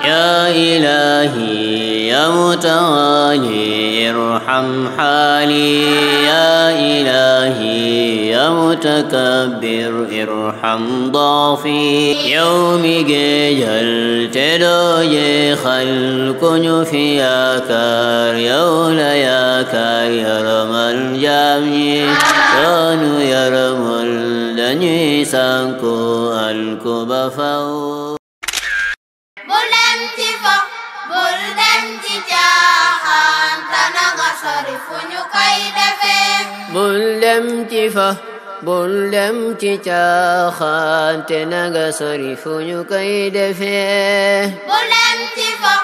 يا إلهي يا متوالي ارحم حالي يا إلهي يا متكبر ارحم ضعفي يومي جل تدوي خلق في ياكار يولا ياكار يرم الجامي كانوا يرم الدنيا سانكو الكبفاو bul dem ci caaxaan te nanga sori fu ñu koy defee bul dem ci fo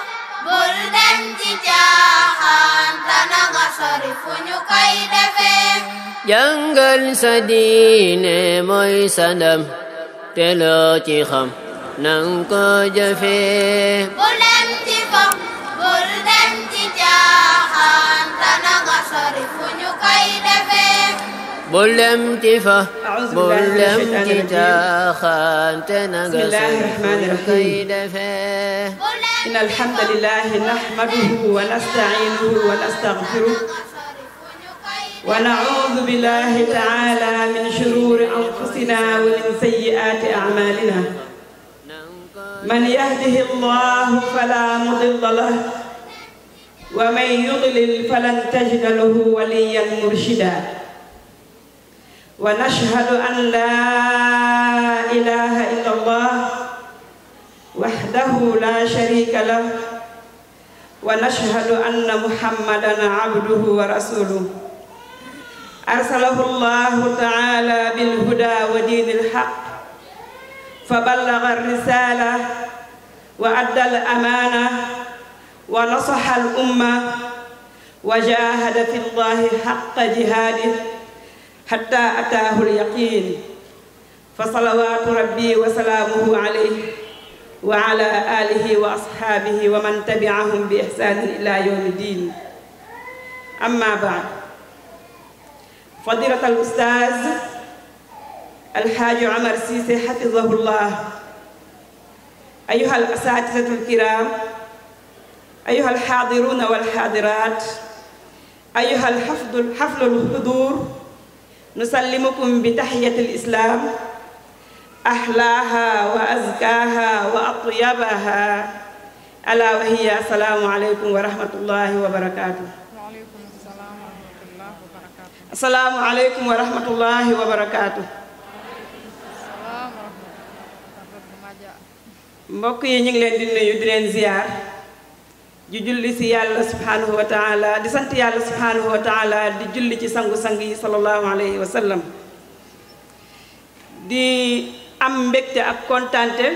bul dem ci caaxaan te nanga sori fu ñu koy defee jàngal sa diine mooy sa ndam te loo ci xam nang ko jëfee bul dem ci fo bul dem ci caaxaan te nanga sori fu ñu koy defee bul dem ci fa bul dem ci caaxaan te nanga sori fu ñu koy defee إن الحمد لله نحمده ونستعينه ونستغفره ونعوذ بالله تعالى من شرور أنفسنا ومن سيئات أعمالنا من يهده الله فلا مضل له ومن يضلل فلن تجد له وليا مرشدا ونشهد أن لا إله إلا الله وحده لا شريك له ونشهد أن محمدا عبده ورسوله أرسله الله تعالى بالهدى ودين الحق فبلغ الرسالة وأدى الأمانة ونصح الأمة وجاهد في الله حق جهاده حتى أتاه اليقين فصلوات ربي وسلامه عليه وعلى آله وأصحابه ومن تبعهم بإحسان إلى يوم الدين أما بعد فضيلة الأستاذ الحاج عمر سيسي حفظه الله أيها الأساتذة الكرام أيها الحاضرون والحاضرات أيها الحفل الحضور نسلمكم بتحية الإسلام أحلاها وأزكاها وأطيبها ألا وهي السلام عليكم ورحمة الله وبركاته. وعليكم السلام ورحمة الله وبركاته. السلام عليكم ورحمة الله وبركاته. mbokk yi ñu ngi leen di nuyu di leen ziar di julli ci yàlla subhanahu wa taala di sant yàlla subhanahu wa taala di julli ci sangu-sang yi sallallahu alayhi wa sallam di am mbégte ak kontante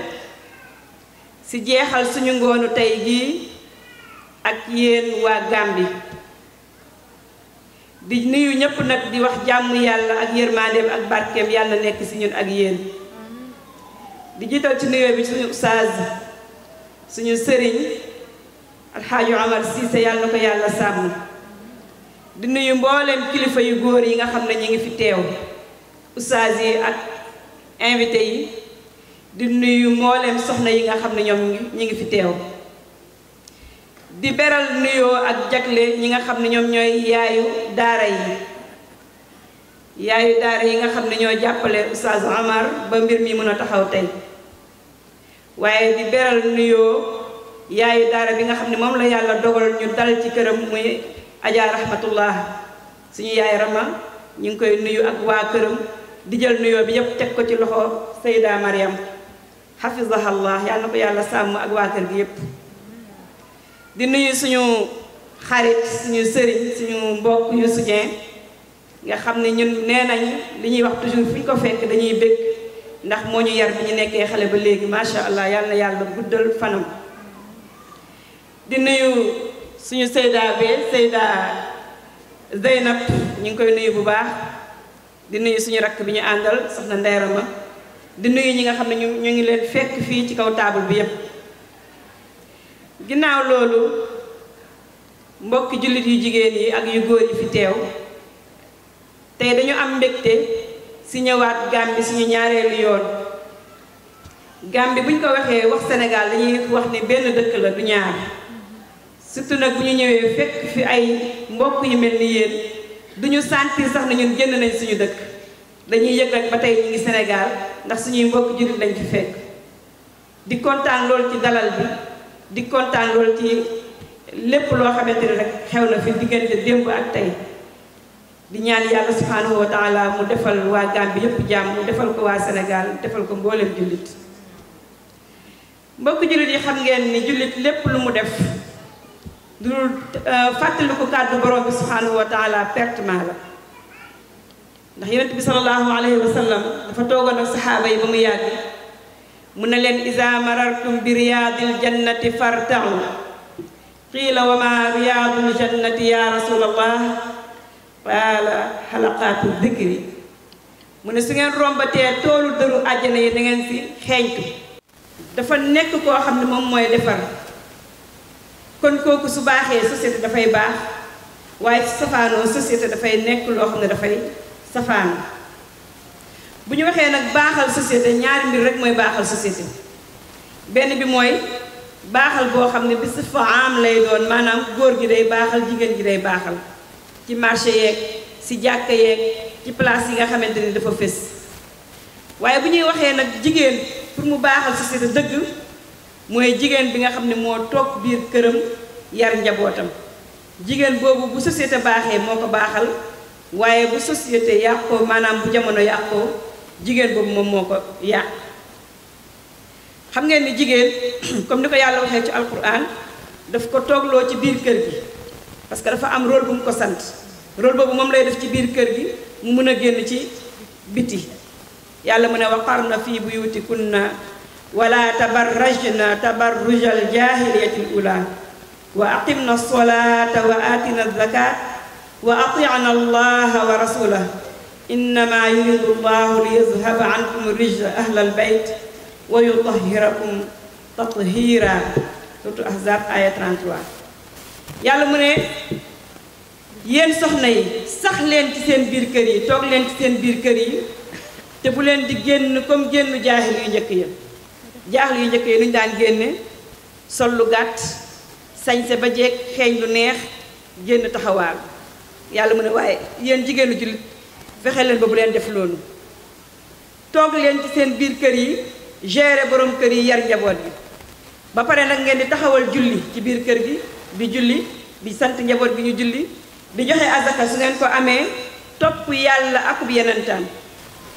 ci jeexal suñu ngoonu tey gii ak yéen waa Gàmbi di nuyu ñépp nag di wax jàmm yàlla ak yërmandeem ak barkeem yàlla nekk ci ñun ak yéen di jiital ci nuyoo bi suñu ustaaz suñu sëriñ alxaaji Omar Cissé yàlla na ko yàlla sàmm di nuyu mbooleem kilifa yu góor yi nga xam ne ñi ngi fi teew ustaaz yi ak invité yi di nuyu mbooleem soxna yi nga xam ne ñoom ñi ngi fi teew di beral nuyoo ak jagle ñi nga xam ne ñoom ñooy yaayu daara yi nga xam ne ñoo jàppale ustaaz Omar ba mbir mi mën a taxaw tey waaye di beral nuyoo yaayu daara bi nga xam ne moom la yàlla dogal ñu dal ci këram muy Adja Rahmatullah suñu yaay Rama ñu ngi koy nuyu ak waa këram di jël nuyoo bi yépp teg ko ci loxo Sayda Mariam hafizahallah yàlla na ko yàlla sàmm ak waa kër gi yépp di nuyu suñu xarit suñu sëriñ suñu mbokk Youssou Dieng nga xam ne ñun nee nañ li ñuy wax toujours fu ñu ko fekk dañuy bëgg ndax moo ñu yar bi ñu nekkee xale ba léegi macha allah yàlla na yàlla guddal fanam di nuyu suñu Seyda be Seyda Zeynab ñu ngi koy nuyu bu baax di nuyu suñu rakk bi ñu àndal soxna Ndeyrama di nuyu ñi nga xam ne ñu ngi leen fekk fii ci kaw taabal bi yépp ginnaaw loolu mbokki jullit yu jigéen yi ak yu góor yi fi teew tey dañu am mbégte si ñëwaat Gàmbi suñu ñaareelu yoon. Gàmbi buñ ko waxee wax Sénégal dañuy wax ni benn dëkk la du ñaar surtout nag bu ñu ñëwee fekk fi ay mbokk yu mel ni yéen duñu sentir sax na ñun génn nañ suñu dëkk dañuy yëg rek ba tey ñu ngi Sénégal ndax suñuy mbokk jullit lañ fi fekk. di kontaan lool ci dalal bi di kontaan lool ci lépp loo xamante ne rek xew na fi diggante démb ak tey di ñaan yàlla subhanahu wa taala mu defal waa Gàmbi yëpp jàmm mu defal ko waa Sénégal defal ko mboolem jullit. mbokk jullit yi xam ngeen ni jullit lépp lu mu def du fàttali ko kàddu borom bi subhanahu wa taala pertement la ndax yonent bi sallallahu alayhi wa sallam dafa toogoon ak saxaaba yi ba mu yàgg mu ne leen iza marartum bi riyaadil jannati farta'u qiila wa ma riyaadul jannati ya rasulallah qaala xalaqaatu dikri mu ne su ngeen rombatee toolu dëru àjjana yi da ngeen si xeeñtu dafa nekk koo xam ne moom mooy defar kon kooku su baaxee société dafay baax waaye su safaanoo société dafay nekk loo xam ne dafay safaanoo bu ñu waxee nag baaxal société ñaari mbir rek mooy baaxal société benn bi mooy baaxal boo xam ne bi sifa am lay doon maanaam góor gi day baaxal jigéen gi day baaxal ci marché yeeg si jàkka yeeg ci place yi nga xamante ni dafa fés waaye bu ñuy waxee nag jigéen pour mu baaxal société dëgg mooy jigéen bi nga xam ne moo toog biir këram yar njabootam jigéen boobu bu société baaxee moo ko baaxal waaye bu société yàqoo maanaam bu jamono yàqoo jigéen boobu moom moo ko yàq xam ngeen ni jigéen comme ni ko yàlla waxee ci alquran daf ko toogloo ci biir kër gi parce que dafa am rôle bu mu ko sant rôle boobu moom lay def ci biir kër gi mu mën a génn ci biti yàlla mu ne waqarna fii buyutikunna wala tabarrajna tabarrujal jahiliyatil ula wa aqimna solata wa atina zakat wa atina allaha wa rasulah innama yuridu llahu liyuzhaba ankum rijsa ahlal bayt wa yutahhirakum tathira surtout ahzab aya 33 yàlla mu ne yéen soxna yi sax leen ci seen biir kër yi toog leen ci seen biir kër yi te bu leen di génn comme génn jaahil yu njëkk ya jaahil yu njëkk ya nuñu daan génne sol lu gàtt sañse ba jeeg xeeñ lu neex génn taxawaal yàlla mu ne waaye yéen jigéenu jullit fexe leen ba bu leen def loolu toog leen ci seen biir kër yi gérer borom kër yi yar njaboot gi ba pare nag ngeen di taxawal julli ci biir kër gi di julli di sant njaboot gi ñu julli di joxe azaka su ngeen ko amee topp yàlla akub yenentaan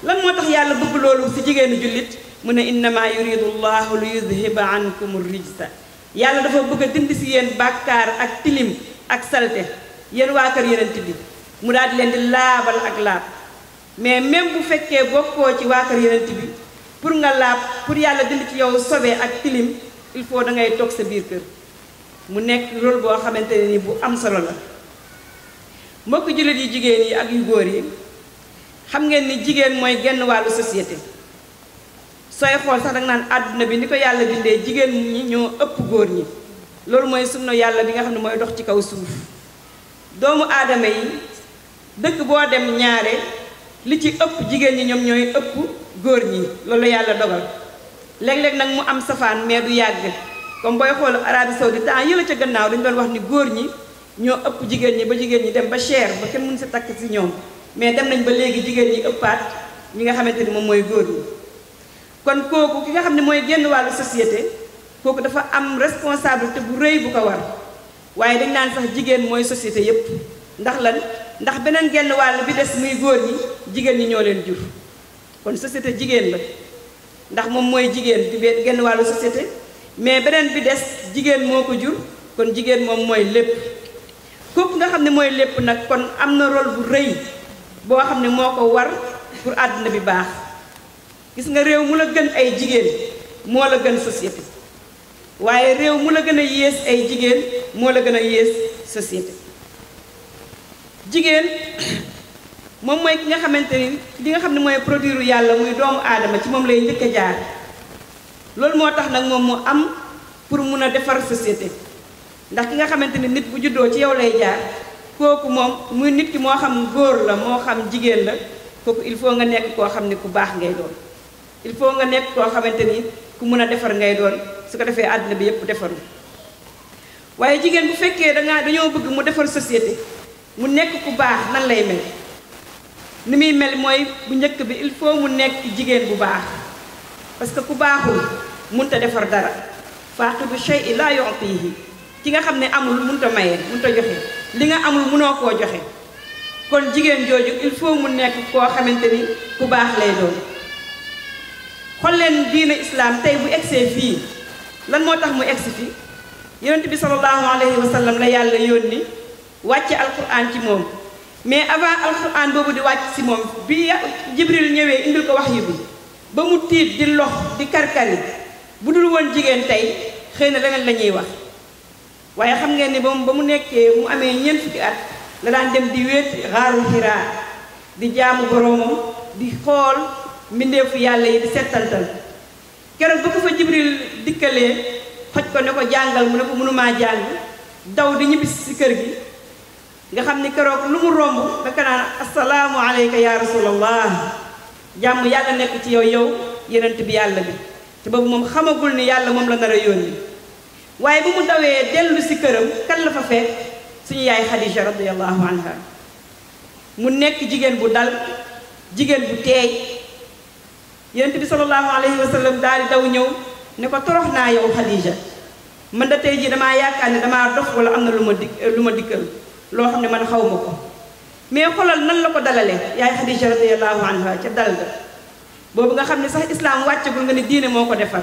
lan moo tax yàlla bëgg loolu ci jigéenu jullit mu ne innama yuridu llahu li yudhiba ankum rijsa yàlla dafa bëgg a dindi ci yéen bàkkaar ak tilim ak salte yéen waa kër yenent bi mu daal di leen di laabal ak laab mais même bu fekkee bokkoo ci waa kër yenent bi pour nga laab pour yàlla dindi ci yow sobe ak tilim il faut da ngay toog sa biir kër mu nekk rôle boo xamante ne ni bu am solo la mbokk jullit yi jigéen yi ak yu góor yi xam ngeen ni jigéen mooy genn wàllu société sooy xool sax danga naan àdduna bi ni ko yàlla bindee jigéen ñi ñoo ëpp góor ñi loolu mooy sunna yàlla bi nga xam ne mooy dox ci kaw suuf doomu aadama yi dëkk boo dem ñaare li ci ëpp jigéen ñi ñoom ñooy ëpp góor ñi loolu yàlla dogal léeg-léeg nag mu am safaan mais du yàgg comme booy xool Arabie Saoudite temps yëla ca gannaaw dañu doon wax ni góor ñi ñoo ëpp jigéen ñi ba jigéen ñi dem ba cher ba kenn mënu si takk si ñoom mais dem nañ ba léegi jigéen ñi ëppaat ñi nga xamante ni moom mooy góor ñi kon kooku ki nga xam ne mooy génn wàllu société kooku dafa am responsabilité bu rëy bu ko war waaye dañ naan sax jigéen mooy société yépp ndax lan ndax beneen genn wàll bi des muy góor ñi jigéen ñi ñoo leen jur kon société jigéen la ndax moom mooy jigéen di genn wàllu société mais beneen bi des jigéen moo ko jur kon jigéen moom mooy lépp kooku nga xam ne mooy lépp nag kon am na rôle bu rëy boo xam ne moo ko war pour àdduna bi baax gis nga réew mu la gën ay jigéen moo la gën société waaye réew mu la gën a yées ay jigéen moo la gën a yées société jigéen moom mooy ki nga xamante ni li nga xam ne mooy produire yàlla muy doomu aadama ci moom lay njëkk a jaar loolu moo tax nag moom mu am pour mun a defar société ndax ki nga xamante ni nit bu juddoo ci yow lay jaar kooku moom muy nit ki moo xam góor la moo xam jigéen la kooku il faut nga nekk koo xam ne ku baax ngay doon il faut nga nekk koo xamante ni ku mën a defar ngay doon su ko defee àddina bi yépp defaru waaye jigéen bu fekkee dañoo bëgg mu defar société mu nekk ku baax nan lay mel ni muy mel mooy bu njëkk bi il faut mu nekk jigéen bu baax parce que ku baaxul mënut a defar dara faaqidu shay'i laa yu'tihi ki nga xam ne amul mënut a maye mënut a joxe li nga amul mënoo koo joxe kon jigéen jooju il faut mu nekk koo xamante ni ku baax lay doon xool leen diina islam tey bu egsee fii lan moo tax mu egsi fii yonent bi sallallahu alayhi wa sallam la yàlla yónni wàcce alquran ci moom mais avant alquran boobu di wàcc si moom bi jibril ñëwee indil ko wahyu bi ba mu tiit di lox di karkari bu dul woon jigéen tey xëy na leneen la ñuy wax waaye xam ngeen ni ba mu nekkee mu amee ñeent fukki at la daan dem di wéet xaaru Hiraa di jaamu boroomam di xool mbindeefu yàlla yi di settantal keroog ba ko fa jibril dikkalee xoj ko ne ko jàngal mu ne ko mënumaa jàng daw di ñibbisi si kër gi nga xam ni keroog lu mu romb daka naan assalaamu alayka ya rasulallah jàmm yàlla nekk ci yow yenent bi yàlla bi te boobu moom xamagul ni yàlla moom la nar a yónni waaye bu mu dawee dellu si këram kan la fa fekk suñu yaay Xadija radiyallahu anha mu nekk jigéen bu dal jigéen bu teey yenent bi sallallahu alayhi wa sallam daal di daw ñëw ne ko torox naa yow Xadija man da tey jii damaa yaakaar ne damaa dof wala am na lu ma dikkal loo xam ne man xaw ma ko mais xoolal nan la ko dalale yaay Xadija radiyallahu anha ca dal ga boobu nga xam ne sax islaam wàccagul nga ne diine moo ko defar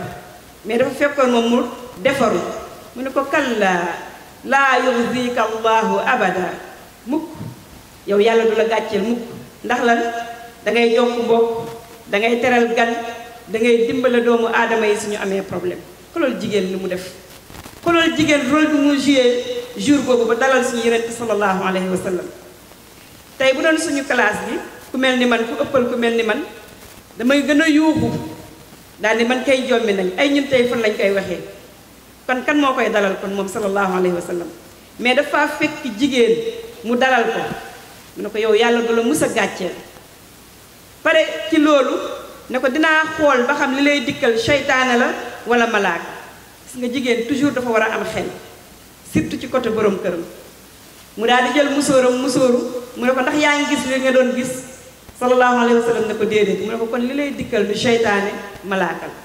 mais dafa fekkoon moom mu defaru mu ne ko kalla laa yuxzika allahu abada mukk yow yàlla du la gàcceel mukk ndax lan da ngay jokk mbokk da ngay teral gan da ngay dimbale doomu aadama yi suñu amee problème xoolal jigéen li mu def xoolal jigéen rôle bi mu joué jour boobu ba dalal suñu yonent sallallahu alayhi wa sallam tey bu doon suñu classe bi ku mel ni man ku ëppal ku mel ni man damay gën a yuuxu daal ni man kay jommi nañ ay ñun tey fan lañ koy waxee kon kan moo koy dalal kon moom sallallahu alayhi wa sallam mais dafa fekk jigéen mu dalal ko mu ne ko yow yàlla du la mus a gàcceel pare ci loolu ne ko dinaa xool ba xam li lay dikkal seytaane la wala malaaka gis nga jigéen toujours dafa war a am xel surtout ci côté borom këram mu daal di jël musóoram musóoru mu ne ko ndax yaa ngi gis li nga doon gis sallallahu alayhi wa sallam ne ko déedéet mu ne ko kon li lay dikkal du seytaane malaaka la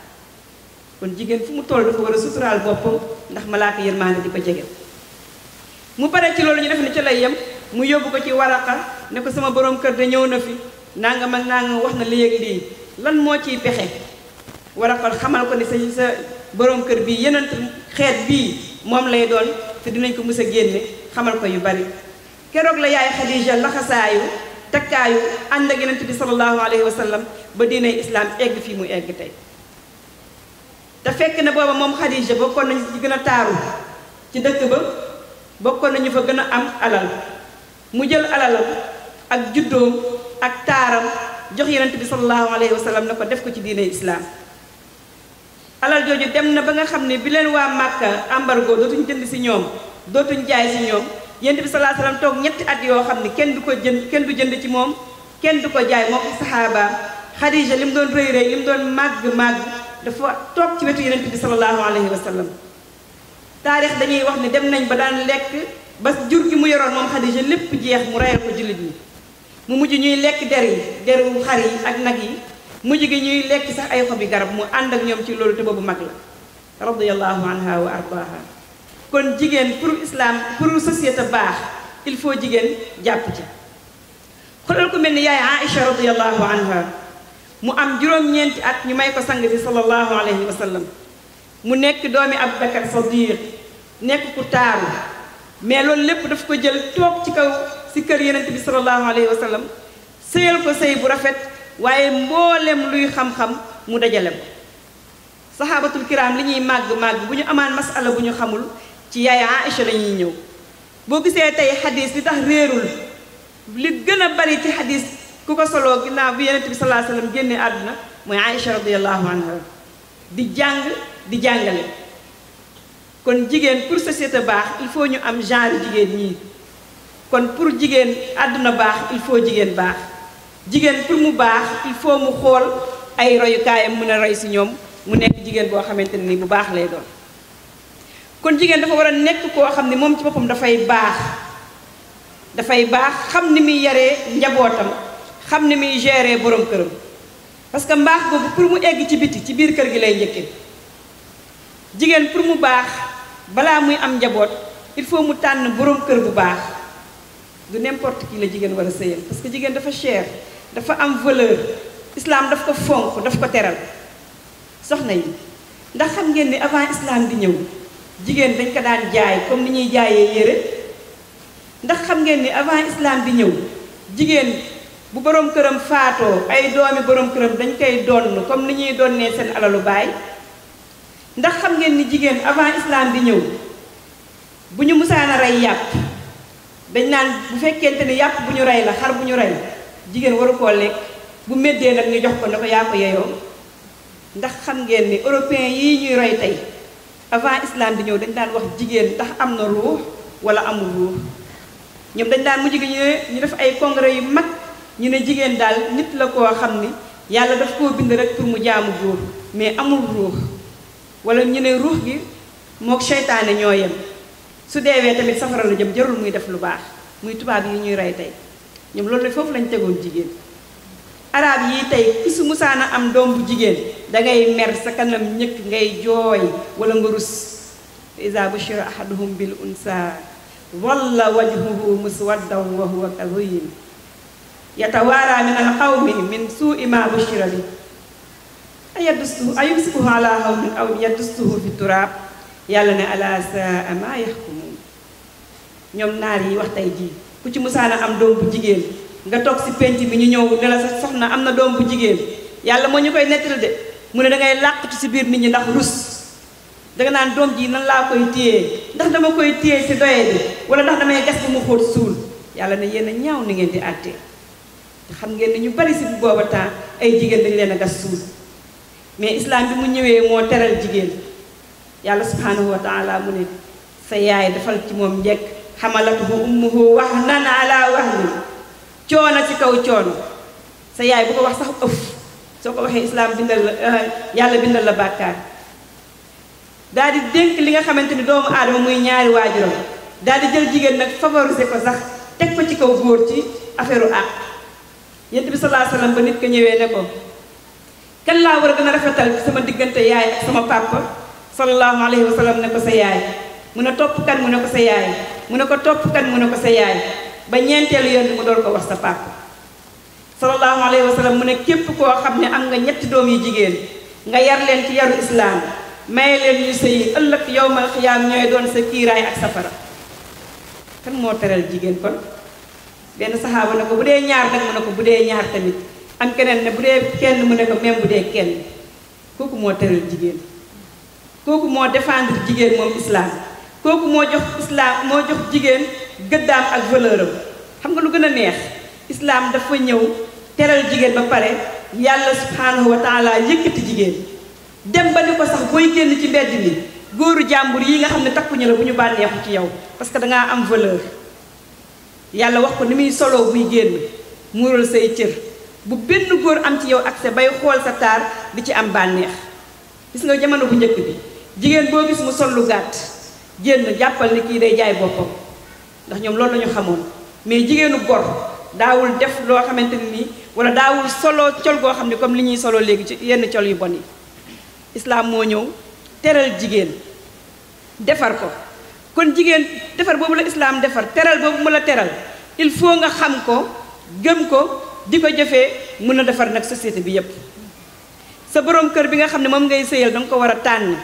kon jigéen fu mu toll dafa war a suturaal boppam ndax malaaka yërmaande di ko jege mu pare ci loolu ñu def ne ca lay yem mu yóbbu ko ci Waraqa ne ko sama borom kër de ñëw na fi nangam ak nangam wax na léegi lii lan moo ciy pexe Waraqa xamal ko ni sa borom kër bii yeneen xeet bii moom lay doon te dinañ ko mës a génne xamal ko yu bari keroog la yaay Xadija laxasaayu takkaayu ànd ak yonent bi sallallahu alayhi wa sallam ba diinay islaam egg fii mu egg tey te fekk na booba moom Xadija bokkoon nañu ci gën a taaru ci dëkk ba bokkoon nañu fa gën a am alal mu jël alalam ak juddoom ak taaram jox yonent bi sallallahu alayhi wa sallam ne ko def ko ci diinay islaam alal jooju dem na ba nga xam ne bi leen waa Màkka embargo dootuñ jënd si ñoom dootuñ jaay si ñoom yonent bi sallallahu alayhi wa sallam toog ñetti at yoo xam ne kenn du ko jënd kenn du jënd ci moom kenn du ko jaay moo ko saxaabaam Xadija li mu doon rëy rëy li mu doon màgg dafa toog ci wetu yonent bi sallallahu alayhi wa sallam taarix dañuy wax ne dem nañ ba daan lekk ba jur gi mu yoroon moom Xadija lépp jeex mu reyal ko jullit ñi mu mujj ñuy lekk deru xar yi ak nag yi mujj gi ñuy lekk sax ay xobi garab mu ànd ak ñoom ci loolu te boobu mag la radiyallahu anha wa ardaha kon jigéen pour islam pour société baax il faut jigéen jàpp ci xoolal ko mel ni yaay Aïcha radiyallahu anha mu am juróom-ñeenti at ñu may ko sang bi sallallahu alayhi wa sallam mu nekk doomi Abubakar Sadiq nekk ku taaru mais loolu lépp daf ko jël toog ci kaw si kër yonent bi sallallahu alayhi wa sallam sëyal ko sëy bu rafet waaye mboolem luy xam-xam mu dajale ko saxaabatul kiram li ñuy màgg bu ñu amaan masala bu ñu xamul ci yaay Aïcha la ñuy ñëw boo gisee tey xadis li tax réerul li gën a bari ci xadis ku ko soloo ginnaaw bi yonent bi sallallahu alayhi wa sallam génnee àdduna mooy Aïcha radiyallahu anha di jàng di jàngale kon jigéen pour société baax il faut ñu am genre jigéen ñii kon pour jigéen àdduna baax il faut jigéen baax jigéen pour mu baax il faut mu xool ay royukaayam mën a roy si ñoom mu nekk jigéen boo xamante ne ni bu baax lay doon kon jigéen dafa war a nekk koo xam ne moom ci boppam dafay baax xam ni muy yaree njabootam xam ni muy gérer borom këram parce que mbaax boobu pour mu egg ci biti ci biir kër gi lay njëkkee jigéen pour mu baax balaa muy am njaboot il faut mu tànn borom kër bu baax du n'importe qui la jigéen war a sëyal parce que jigéen dafa cher dafa am valeur islam daf ko fonk daf ko teral soxna yi ndax xam ngeen ni avant islam di ñëw jigéen dañ ko daan jaay comme ni ñuy jaayee yére ndax xam ngeen ni avant islam di ñëw jigéen bu borom këram faatoo ay doomi borom këram dañ koy donn comme ni ñuy donnee seen alalu baay ndax xam ngeen ni jigéen avant islam di ñëw bu ñu musaana rey yàpp dañ naan bu fekkente ni yàpp bu ñu rey la xar bu ñu rey jigéen waru koo lekk bu méddee nag ñu jox ko ne ko yaa ko yeyoo ndax xam ngeen ni européen yii ñuy roy tey avant islam di ñëw dañ daan wax jigéen ndax am na ruux wala amul ruux ñoom dañ daan mujj gi ñu def ay congrès yu mag ñu ne jigéen daal nit la koo xam ni yàlla daf koo bind rek pour mu jaamu góor mais amul ruux wala ñu ne ruux gi mook seytaane ñoo yem su deewee tamit safara la jëm jarul muy def lu baax muy tubaab yi ñuy rey tey ñoom loolu foofu lañ tegoon jigéen arab yi tey ki su musaana am doom bu jigéen dangay mer sa kanam ñëkk ngay jooy wala nga rus iza bushira ahaduhum bil unsa walla wajhuhu muswaddan wa huwa kadhim yatawaara min al qawmi min suu'i ma bushira bi ayumsikuhu ala hawnin aw yadussuhu fi turaab yàlla ne ala saa ma yaxkumuun ñoom naar yi wax tey jii ku ci musaana am doom bu jigéen nga toog si penc bi ñu ñëw ne la sa soxna am na doom bu jigéen yàlla moo ñu koy nettali de mu ne dangay làqatu si biir nit ñi ndax rus danga naan doom ji nan laa koy téye ndax dama koy téye si doye bi wala ndax damay gas bu mu xóot suul yàlla ne yéen a ñaaw ni ngeen di àttee te xam ngeen ne ñu bari si bu booba temps ay jigéen dañu leen a gas suul mais islam bi mu ñëwee moo teral jigéen yàlla subhanahu wa taala mu ne sa yaay defal ci moom njekk xamalatuhu ummuhu wahnan ala wahnin coono ci kaw coono sa yaay bu ko wax sax ëf soo ko waxee islam bindal la yàlla bindal la bàkkaar daal di dénk li nga xamante ni doomu aadama muy ñaari waajuram daal di jël jigéen nag favoriser ko sax teg ko ci kaw góor ci affaire àq yent bi sallallahu alayhi wasallam ba nit ko ñëwee ne ko kan laa war a gën a rafetal ci sama diggante yaay ak sama papa sallallahu alayhi wasallam ne ko sa yaay mu ne topp kan mu ne ko sa yaay mu ne ko topp kan mu ne ko sa yaay ba ñeenteelu yoon bi mu door ko wax sa papa sallallahu alayhi wasallam mu ne képp koo xam ne am nga ñetti doom yu jigéen nga yar leen ci yaru islaam maye leen ñu sëy ëllëg yowmal xiyaam ñooy doon sa kiiraay ak safara kan moo teral jigéen kon benn saxaaba ne ko bu dee ñaar nag mu ne ko bu dee ñaar tamit am keneen ne bu dee kenn mu ne ko même bu dee kenn kooku moo teral jigéen kooku moo défendre jigéen moom islam kooku moo jox islam moo jox jigéen gëddaam ak valeur am xam nga lu gën a neex islam dafa ñëw teral jigéen ba pare yàlla subhanahu wa taala yëkkati jigéen dem ba ni ko sax booy génn ci mbedd mi góoru jàmbur yi nga xam ne takkuñu la bu ñu bànneexu ci yow parce que dangaa am valeur yàlla wax ko ni muy soloo buy génn muural say cër bu benn góor am ci yow accès bay xool sa taar di ci am bànneex gis nga jamono bu njëkk bi jigéen boo gis mu sol lu gàtt génn jàppal ni kii day jaay boppam ndax ñoom loolu la ñu xamoon mais jigéenu gor daawul def loo xamante ni wala daawul solo col goo xam ne comme li ñuy solo léegi ci yenn col yu bon yi islam moo ñëw teral jigéen defar ko kon jigéen defar boobu la islam defar teral boobu mu la teral il faut nga xam ko gëm ko di ko jëfee mën a defar nag société bi yépp sa borom kër bi nga xam ne moom ngay sëyal danga ko war a tànn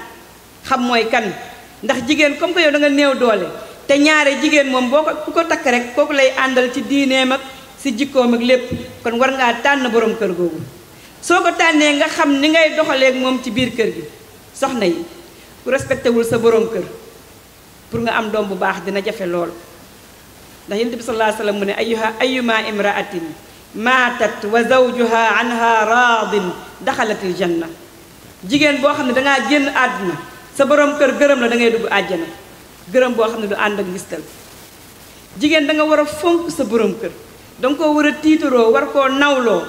xam mooy kan ndax jigéen comme que yow da nga néew doole te ñaare jigéen moom boo ko ku ko takk rek kooku lay àndal ci diineem ak si jikkoom ak lépp kon war ngaa tànn borom kër googu soo ko tànnee nga xam ni ngay doxaleeg moom ci biir kër gi soxna yi ku respecté wul sa borom kër pour nga am doom bu baax dina jafe lool ndax yonent bi sallallahu alayhi wasallam mu ne ayyuma imra'atin maatat wa zawjuha anha raadin daxalatil janna jigéen boo xam ne dangaa génn àdduna sa borom kër gërëm la da ngay dugg àjjana gërëm boo xam ne du ànd ak ngistal jigéen da nga war a fonk sa borom kër da nga koo war a tiitaroo war koo nawloo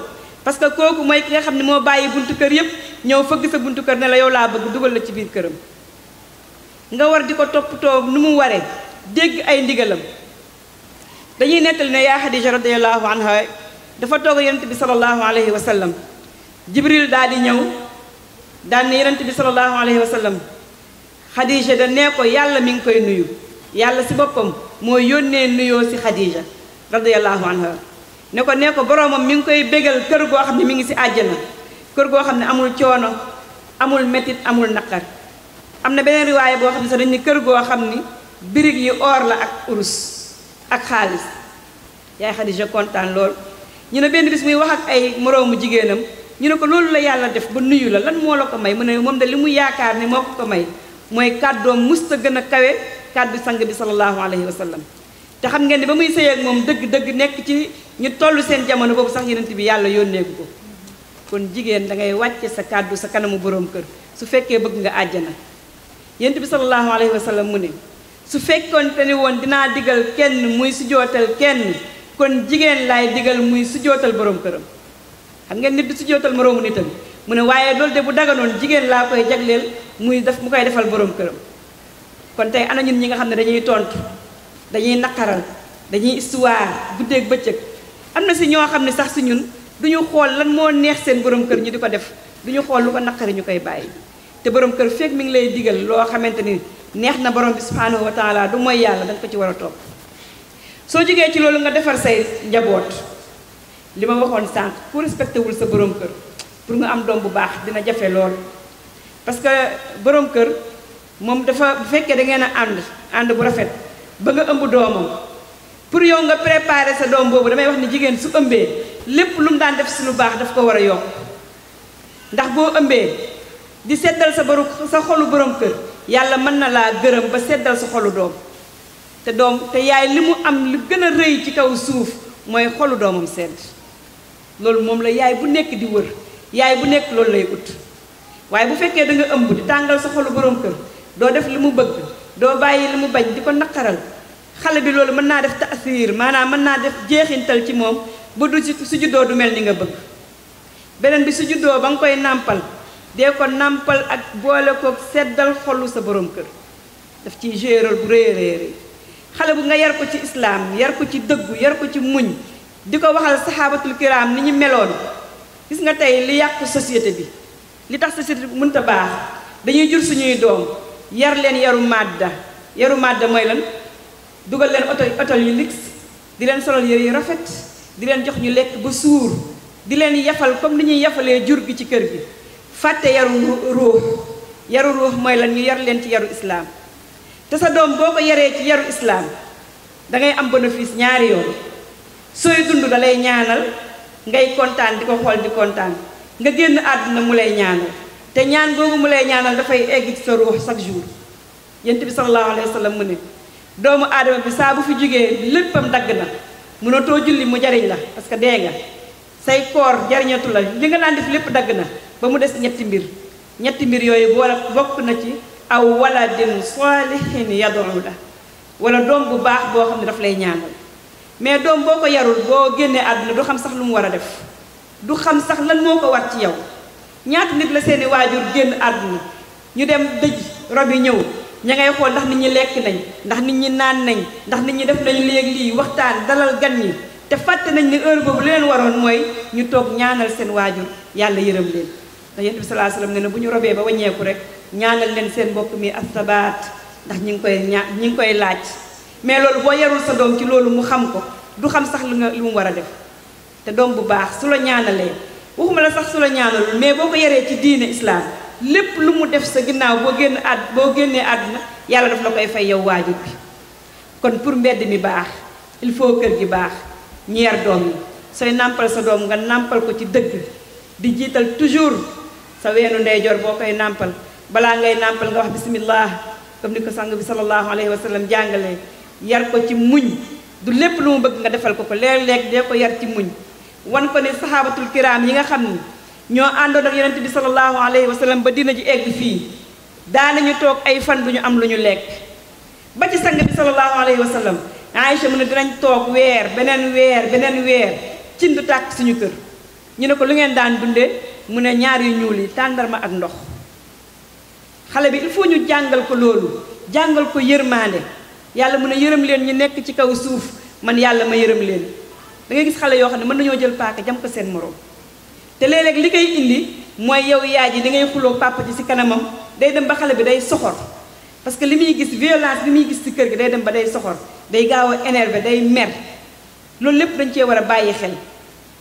parce que kooku mooy ki nga xam ne moo bàyyi buntu kër yépp ñëw fëgg sa buntu kër ne la yow laa bëgg dugal la ci biir këram nga war di ko toppatoo nu mu waree dégg ay ndigalam dañuy nettali ne yaa Xadija radiyallahu anha dafa toog yonent bi sallallahu alayhi wa sallam jibril daal di ñëw daal ne yonent bi sallallahu alayhi wa sallam Xadija da nee ko yàlla mi ngi koy nuyu yàlla si boppam moo yónnee nuyoo si Xadija radiyallahu anha ne ko boroomam mi ngi koy bégal kër goo xam ne mi ngi si àjjana kër goo xam ne amul coono amul metit amul naqar am na beneen riwaaya boo xam ne sax dañ ni kër goo xam ni birig yi or la ak urus ak xaalis yaay Xadija kontaan lool ñu ne benn bis muy wax ak ay moroomu jigéenam ñu ne ko loolu la yàlla def ba nuyu la lan moo la ko may mu ne moom de li mu yaakaar ne moo ko may mooy kàddoom musta gën a kawe kàddu sang bi sallallahu alayhi wa sallam te xam ngeen ne ba muy sëy ak moom dëgg-dëgg nekk ci ñu toll seen jamono boobu sax yonent bi yàlla yónneeku ko kon jigéen da ngay wàcce sa kàddu sa kanamu boroom kër su fekkee bëgg nga àjjana yonent bi sallallahu alayhi wa sallam mu ne su fekkoon te ni woon dinaa digal kenn muy sujootal kenn kon jigéen laay digal muy sujootal boroom këram xam ngeen nit du sujootal moroomu nitam mu ne waaye loolu de bu daganoon jigéen laa koy jagleel mu koy defal boroom këram kon tey ana ñun ñi nga xam ne dañuy tontu dañuy naqaral dañuy histoire guddeeg bëccëg am na si ñoo xam ne sax si ñun duñu xool lan moo neex seen boroom kër ñu di ko def duñu xool lu ko naqari ñu koy bàyyi te boroom kër fekk mi ngi lay digal loo xamante ni neex na borom bi subhanahu wa taala du mooy yàlla danga ko ci war a topp soo jógee ci loolu nga defar say njaboot li ma waxoon sànq ku respecté wul sa borom kër pour nga am doom bu baax dina jafe lool parce que borom kër moom dafa bu fekkee da ngeen a ànd bu rafet ba nga ëmb doomam pour yow nga préparer sa doom boobu damay wax ni jigéen su ëmbee lépp lu mu daan def si lu baax daf ko war a yokk ndax boo ëmbee di seddal sa xolu borom kër yàlla mën na laa gërëm ba seddal sa xolu doom te yaay li mu am lu gën a rëy ci kaw suuf mooy xolu doomam sedd loolu moom la yaay bu nekk di wër yaay bu nekk loolu lay ut waaye bu fekkee da nga ëmb di tàngal sa xolu borom kër doo def li mu bëgg doo bàyyi li mu bañ di ko naqaral xale bi loolu mën naa def taasiir maanaam mën naa def jeexintal ci moom ba du su juddoo du mel ni nga bëgg beneen bi su juddoo ba nga koy nàmpal dee ko nàmpal ak boole ko seddal xolu sa borom kër daf ciy jouer rôle bu rëy rëy xale bu nga yar ko ci islaam yar ko ci dëggu yar ko ci muñ di ko waxal saxaabatul kiraam ni ñu meloon gis nga tey li yàq société bi li tax société bi mënta baax dañuy jur suñuy doom yar leen yaru màdda mooy lan dugal leen oto yu luxe di leen solal yére yu rafet di leen jox ñu lekk ba suur di leen yafal comme ni ñuy yafalee jur gi ci kër gi fàtte yaru ruux mooy lan ñu yar leen ci yaru islaam te sa doom boo ko yaree ci yaru islaam dangay am bénéfice ñaari yoon sooy dund da lay ñaanal ngay kontaan di ko xool di kontaan nga génn àdduna mu lay ñaanal te ñaan googu mu lay ñaanal dafay egg ci sa ruux chaque jour yonent bi sallallahu alayhi wa sallam mu ne doomu aadama bi saa bu fi jógee léppam dagg na mënatoo julli mu jariñ la parce que dee nga say koor jariñatu la li nga daan def lépp dagg na ba mu des ñetti mbir yooyu bokk na ci aw waladin salihin yad'u la wala doom bu baax boo xam ne daf lay ñaanal mais doom boo ko yarul boo génnee àdduna du xam sax lu mu war a def du xam sax lan moo ko war ci yow ñaata nit la seeni waajur génn àdduna ñu dem dëj rob yi ñëw ña ngay xool ndax nit ñi lekk nañ ndax nit ñi naan nañ ndax nit ñi def nañ léegi lii waxtaan dalal gan ñi te fàtte nañ ni heure boobu li leen waroon mooy ñu toog ñaanal seen waajur yàlla yërëm leen ndax yonent bi sallallahu alayhi wasallam ne bu ñu robee ba wàññeeku rek ñaanal leen seen mbokk mi asabaat ndax ñi ngi koy laaj mais loolu boo yarul sa doom ci loolu mu xam ko du xam sax lu mu war a def te doom bu baax su la ñaanalee waxuma la sax su la ñaanalul mais boo ko yaree ci diine islam lépp lu mu def sa ginnaaw boo génnee àdduna yàlla daf la koy fay yow waajur bi kon pour mbedd mi baax il faut kër gi baax ñu yar doom yi sooy nàmpal sa doom nga nàmpal ko ci dëgg di jiital toujours sa weenu ndeyjoor boo koy nàmpal balaa ngay nàmpal nga wax bismillah comme ni ko sang bi sallallahu alayhi wa sallam jàngalee yar ko ci muñ du lépp lu mu bëgg nga defal ko léeg-léeg dee ko yar ci muñ wan ko ne saxaabatul kiraam yi nga xam ni ñoo àndoon ak yonent bi sallallahu alayhi wa sallam ba dina ji egg fii daanañu toog ay fan duñu am lu ñu lekk ba ci sang bi sallallahu alayhi wa sallam Aïcha mu ne dinañ toog beneen weer cin du tàkk suñu kër ñu ne ko lu ngeen daan dundee mu ne ñaar yu ñuul yi tàndarma ak ndox xale bi il faut ñu jàngal ko loolu jàngal ko yërmaande yàlla mu ne yërëm leen ñu nekk ci kaw suuf man yàlla ma yërëm leen da ngay gis xale yoo xam ne mën nañoo jël paaka jam ko seen morom te léeg-léeg li koy indi mooy yow yaay ji da ngay xuloo papa ji ci kanamam day dem ba xale bi day soxor parce que li muy gis violence bi muy gis ci kër gi day dem ba day soxor day gaaw a énervé day mer loolu lépp dañ cee war a bàyyi xel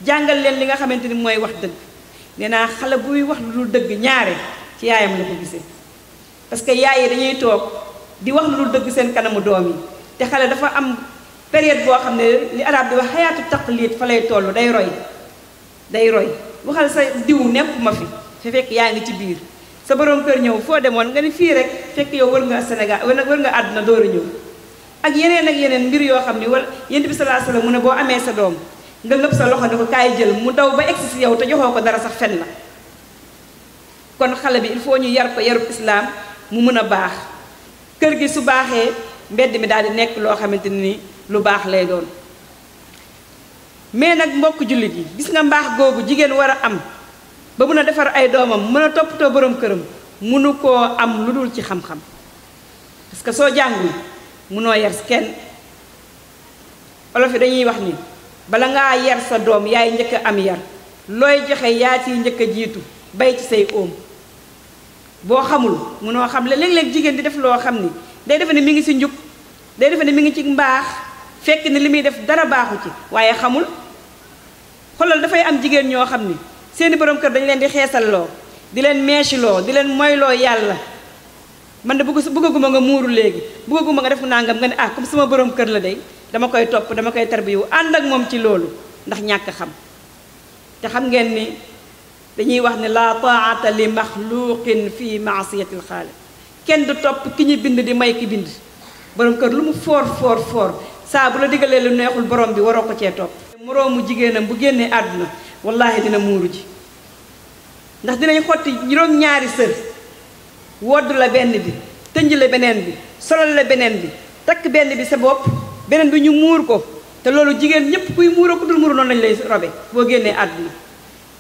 jàngal leen li nga xamante ni mooy wax dëgg nee naa xale buy wax lu dul dëgg ñaare ci yaayam la ko gisee parce que yaay yi dañuy toog di wax lu dul dëgg seen kanamu doom yi te xale dafa am période boo xam ne li arab di wax xayaatu taqlid fa lay toll day roy waxal sa diw nekk ma fi fekk yaa ngi ci biir sa borom kër ñëw foo demoon nga ni fii rek fekk yow wër nga Sénégal wër nga àdduna door a ñëw ak yeneen mbir yoo xam ne wala yent bi sallallahu alayhi wasallam mu ne boo amee sa doom nga ngëb sa loxo ne ko kaay jël mu daw ba egsi si yow te joxoo ko dara sax fen la kon xale bi il faut ñu yar ko yarub islaam mu mën a baax kër gi su baaxee mbedd mi daal di nekk loo xamante ni lu baax lay doon mais nag mbokk jullit yi gis nga mbaax googu jigéen war a am ba mun a defar ay doomam mën a toppatoo borom këram munu koo am lu dul ci xam-xam parce que soo jàngul munoo yar kenn olof yi dañuy wax ni bala ngaa yar sa doom yaay njëkk a am yar looy joxe yaa ciy njëkk a jiitu bay ci say oom boo xamul munoo xam léeg-léeg jigéen di def loo xam ni day defe ne mi ngi ci njub day defe ne mi ngi ci mbaax fekk ni li muy def dara baaxu ci waaye xamul xoolal dafay am jigéen ñoo xam ni seeni borom kër dañu leen di xeesalloo di leen meesiloo di leen moyloo yàlla man de bëggaguma nga muuru léegi bëggaguma nga def nangam nga ne ah comme sama borom kër la day dama koy topp dama koy tarbiyu ànd ak moom ci loolu ndax ñàkk xam te xam ngeen ni dañuy wax ne la taata li maxluqin fi maasiyatil xaaliq kenn du topp ki ñu bind di may ki bind borom kër lu mu foor saa bu la diggalee lu neexul borom bi waroo ko cee topp moroomu jigéenam bu génnee àdduna wallaahi dina muuru ji ndax dinañ xotti juróom-ñaari sër wodd la benn bi tënj la beneen bi solal la beneen bi takk benn bi sa bopp beneen bi ñu muur ko te loolu jigéen ñépp kuy muuroo ku dul muuru noonu lañ lay robe boo génnee àdduna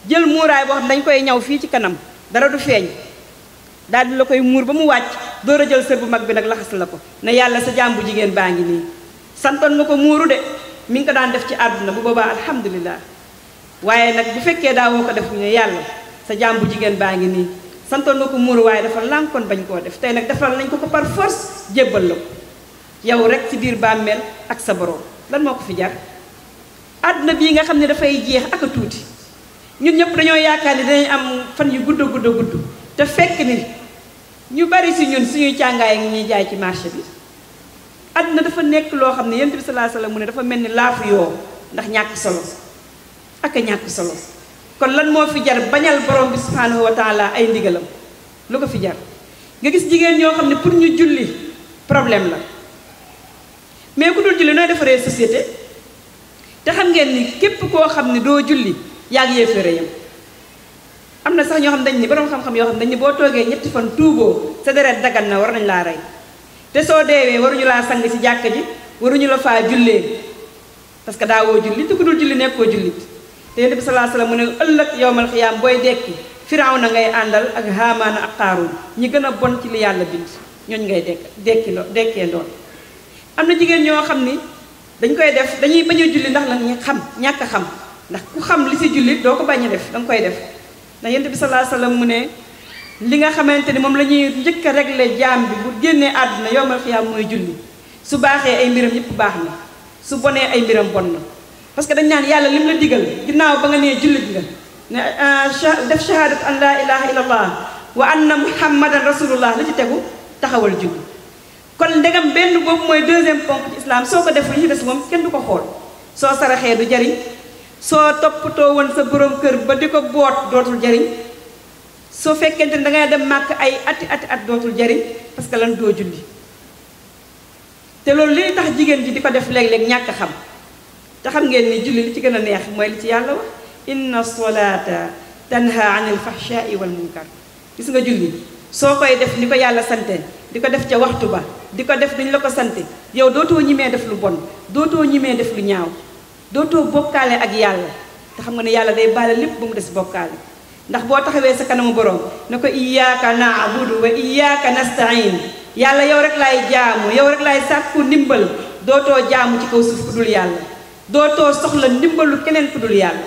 jël muuraay boo xam dañ koy ñaw fii ci kanam dara du feeñ daal di la koy muur ba mu wàcc door a jël sër bu mag bi nag laxas la ko ne yàlla sa jaam bu jigéen baa ngi nii santoon nga ko muuru de mi ngi ko daan def ci àdduna bu boobaa alhamdulilah waaye nag bu fekkee daawoo ko def ne yàlla sa jaam bu jigéen baa ngi nii santoon nga ko muuru waaye dafa lànkoon bañ koo def tey nag defal nañ ko ko par force jébbal la ko yow rek ci biir bàmmeel ak sa borom lan moo ko fi jar àdduna bii nga xam ne dafay jeex ak a tuuti ñun ñëpp dañoo yaakaar ni dinañ am fan yu gudd te fekk ni ñu bari si ñun suñuy càngaay ngi ñuy jaay ci marché bi àdduna dafa nekk loo xam ne yonent bi sallallahu alayhi wasallam mu ne dafa mel ni laafu yoo ndax ñàkk solo ak a ñàkk solo kon lan moo fi jar bañal borom bi subhanahu wa taala ay ndigalam lu ko fi jar nga gis jigéen ñoo xam ne pour ñu julli problème la mais ku dul julli nooy defaree société te xam ngeen ni képp koo xam ne doo julli yàgg yéeféere yam am na sax ñoo xam dañ ni borom xam-xam yoo xam dañ ni boo toogee ñetti fan tuuboo sa deret dagan na war nañ laa rey te soo deewee waruñu laa sang ci jàkka ji waruñu la faa jullee parce que daawoo julli te ku dul julli nekkoo jullit te yonent bi sallallahu alayhi wasallam mu ne ëllëg yowmal xiyaam booy dekki Firawna ngay àndal ak Haamaana ak Qaaruun ñi gën a bon ci li yàlla bind ñooñu ngay dekkee ndoon am na jigéen ñoo xam ni dañ koy def dañuy bañ a julli ndax lan ñu xam ñàkk a xam ndax ku xam li si julli doo ko bañ a def danga koy def ndax yonent bi sallallahu alayhi wasallam mu ne li nga xamante ni moom la ñuy njëkk a régler jaam bi bu génnee àdduna yowmal xiyaam mooy julli su baaxee ay mbiram yëpp baax na su bonee ay mbiram bon na parce que dañ naan yàlla lim la digal ginnaaw ba nga nee jullit nga ne def shahadat an la ilaha illallah wa anna muhammadan rasulullah la ci tegu taxawal julli kon ndegam benn boobu mooy deuxième ponk ci islam soo ko def li ci des moom kenn du ko xool soo saraxee du jariñ soo toppatoo woon sa borom kër ba di ko boot dootul jariñ soo fekkente ne dangay dem màkk ay ati at dootul jariñ parce que lan doo julli te loolu li tax jigéen ji di ko def léeg-léeg ñàkk xam te xam ngeen ni julli li ci gën a neex mooy li ci yàlla wax inna solata tanha anil fahshai wal munkar gis nga julli soo koy def ni ko yàlla sante di ko def ca waxtu ba di ko def dañ la ko sante yow dootoo ñimee def lu bon dootoo ñimee def lu ñaaw dootoo bokkaale ak yàlla te xam nga ne yàlla day baale lépp ba mu des bokkaale ndax boo taxawee sa kanamu borom ne ko iyyaka na'budu wa iyyaka nasta'in yàlla yow rek laay jaamu yow rek laay sàkku ndimbal dootoo jaamu ci kaw suuf ku dul yàlla dootoo soxla ndimbalu keneen ku dul yàlla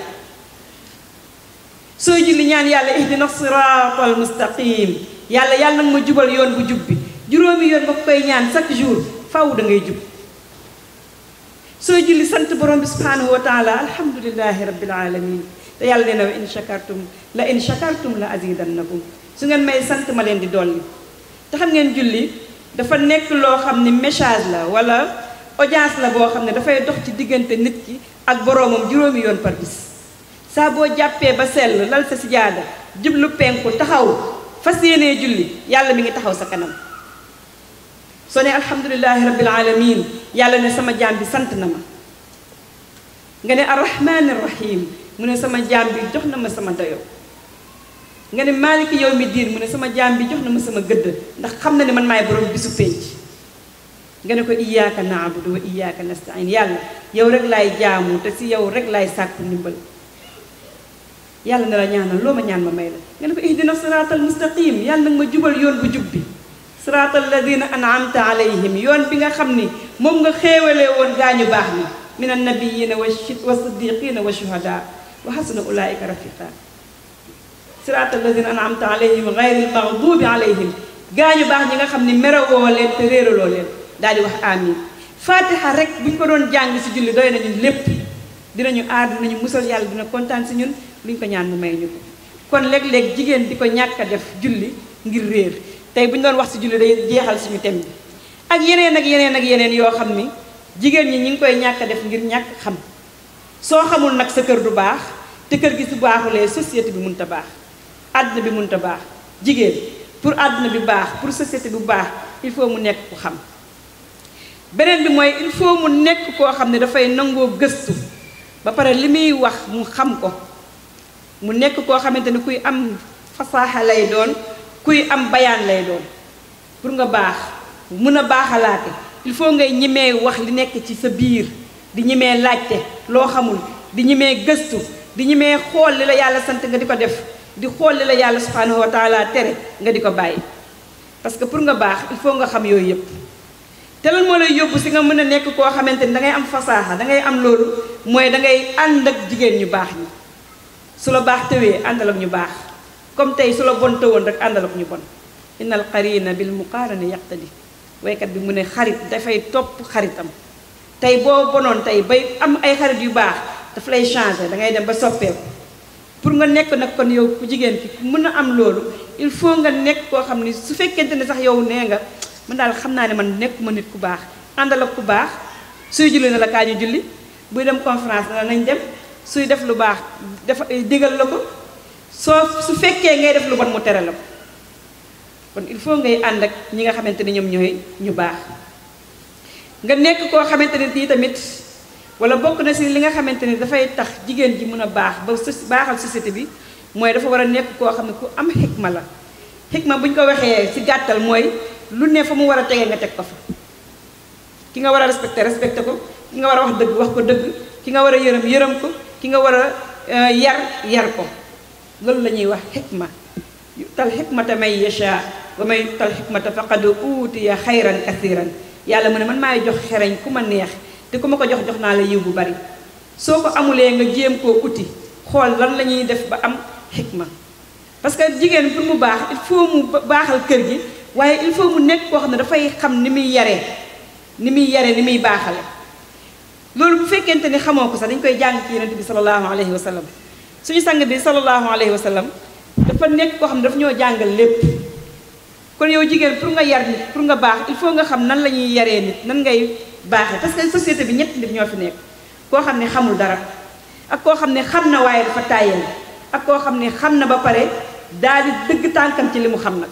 sooy julli ñaan yàlla ihdina siratal mustaqim yàlla yàlla nag ma jubal yoon bu jub bi juróomi yoon ba koy ñaan chaque jour faaw da ngay jub sooy julli sant borom bi subhanahu wa taala alhamdulillahi rabbil alamin te yàlla nee na la in shakartum la azidannakum su ngeen may sant ma leen di dolli te xam ngeen julli dafa nekk loo xam ne message la wala audience la boo xam ne dafay dox ci diggante nit ki ak boroomam juróomi yoon par bis saa boo jàppee ba sell lal sa sijaada jublu penku taxaw fas yéenee julli yàlla mi ngi taxaw sa kanam soo ne alhamdulillahi rabbil alamin yàlla ne sama jaam bi sant na ma nga ne arrahmanir rahim mu ne sama jaam bi jox na ma sama dayo nga ne maaliki yawmi diin mu ne sama jaam bi jox na ma sama gëdd ndax xam na ne man maay borom bisu penc nga ne ko iyyaka na'budu wa iyyaka nasta'in yàlla yow rek laay jaamu te si yow rek laay sàkku ndimbal yàlla na la ñaanal loo ma ñaan ma may la nga ne ko ihdina siratal mustaqim yàlla nag ma jubal yoon bu jub bi siratal ladina an'amta alayhim yoon bi nga xam ni moom nga xéewalee woon gaañu baax ni min annabiyina wa siddiqina wa shuhada wa hasuna ulaika rafiqa siratal ladina an'amta alayhim ghayril maghdubi alayhim gaañu baax ñi nga xam ni merewoo leen te réeraloo leen daal di wax amin fatiha rek buñ ko doon jàng si julli doy nañu lépp dinañu aar dinañu musal yàlla dina kontaan si ñun luñ ko ñaan mu may ñu ko kon léeg-léeg jigéen di ko ñàkk a def julli ngir réer tey bu ñu doon wax si julli day jeexal suñu thème bi ak yeneen ak yeneen ak yeneen yoo xam ni jigéen ñi ñi ngi koy ñàkk a def ngir ñàkk xam soo xamul nag sa kër du baax te kër gi su baaxulee société bi mënut a baax àdduna bi mënut a baax jigéen pour àdduna bi baax pour société bu baax il faut mu nekk ku xam beneen bi mooy il faut mu nekk koo xam ne dafay nangoo gëstu ba pare li muy wax mu xam ko mu nekk koo xamante ni kuy am fasaaxa lay doon kuy am bayaan lay doon pour nga baax mun a baaxalaate il faut ngay ñemee wax li nekk ci sa biir di ñemee laajte loo xamul di ñemee gëstu di ñemee xool li la yàlla sant nga di ko def di xool li la yàlla subhanahu wa taala tere nga di ko bàyyi parce que pour nga baax il faut nga xam yooyu yëpp te lan moo lay yóbbu si nga mën a nekk koo xamante ni dangay am fasaaxa dangay am loolu mooy dangay ànd ak jigéen ñu baax ñi su la baax tëwee àndal ak ñu baax comme tey su la bon tëwoon rek àndal ak ñu bon innal qarina bil muqarani yaqtadi waykat bi mu ne xarit dafay topp xaritam tey boo bonoon tey bay am ay xarit yu baax daf lay changer dangay dem ba soppeeku pour nga nekk nag kon yow ku jigéen ki mën a am loolu il faut nga nekk koo xam ni su fekkente ne sax yow nee nga man daal xam naa ne man nekkuma nit ku baax àndal ak ku baax suy julli na la kaa ñu julli buy dem conférence na nañ dem suy def lu baax dafa digal la ko su fekkee ngay def lu bon mu tere la ko kon il faut ngay ànd ak ñi nga xamante ni ñoom ñooy ñu baax nga nekk koo xamante ne tii tamit wala bokk na si li nga xamante ni dafay tax jigéen ji mën a baax ba baaxal société bi mooy dafa war a nekk koo xam ne ku am xikma la xikma bu ñu ko waxee si gàttal mooy lu ne fa mu war a tegee nga teg ko fa ki nga war a respecté ko ki nga war a wax dëgg wax ko dëgg ki nga war a yërëm ko ki nga war a yar ko loolu la ñuy wax xikma tal xikmata may yasha wa may tal xikmata faqad utiya xayran kathiran yàlla mu ne man maay jox xereñ ku ma neex te ku ma ko jox naa la yiw bu bari soo ko amulee nga jéem koo uti xool lan la ñuy def ba am xikma parce que jigéen pour mu baax il faut mu baaxal kër gi waaye il faut mu nekk koo xam ne dafay xam ni muy yaree ni muy baaxale loolu bu fekkente ni xamoo ko sax dañ koy jàng ci yonent bi sallallahu alayhi wa sallam suñu sang bi sallallahu alayhi wa sallam dafa nekk koo xam ne dafa ñoo jàngal lépp kon yow jigéen pour nga yar nit pour nga baax il faut nga xam nan la ñuy yaree nit nan ngay baaxee parce que société bi ñetti nit ñoo fi nekk koo xam ne xamul dara ak koo xam ne xam na waaye dafa tàyyeel ak koo xam ne xam na ba pare daal di dëgg tànkam ci li mu xam nag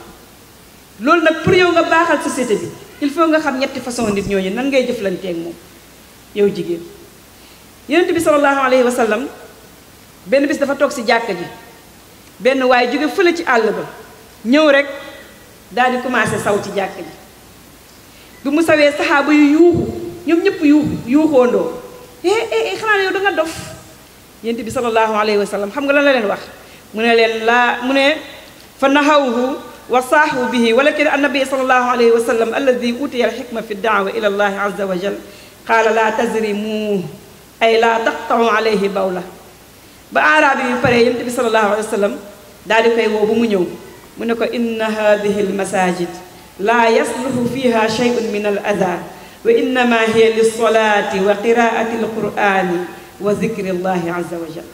loolu nag pour yow nga baaxal société bi il faut nga xam ñetti façon nit ñooñu nan ngay jëflanteeg moom yow jigéen yonent bi sallallahu alayhi wa sallam benn bis dafa toog si jàkka ji benn waaye jóge fële ci àll ba ñëw rek daal di commencé saw ci jàkk ji bi mu sawee saxaaba yu yuuxu ñoom ñëpp yuuxoondoo xanaa yow da nga dof yonent bi sallallahu alayhi wa sallam xam nga lan la leen wax mu ne leen mu ne fa nahawhu wa saahu bihi walakin annabi sallallahu alayhi wa sallam alladi utiya alxikma fi daawa ila allahi azza wa jal qaala laa tazrimu ay laa taqtau alayhi bawla ba aaraabi bi pare yonent bi sallallahu alayhi wa sallam daal di koy woo bu mu ñëw mu ne ko inna hadihi almasajid laa yasluhu fiha shay'un min al ada wa innama hiya lissolati wa qiraati alqurani wa zikri llahi azza wa jal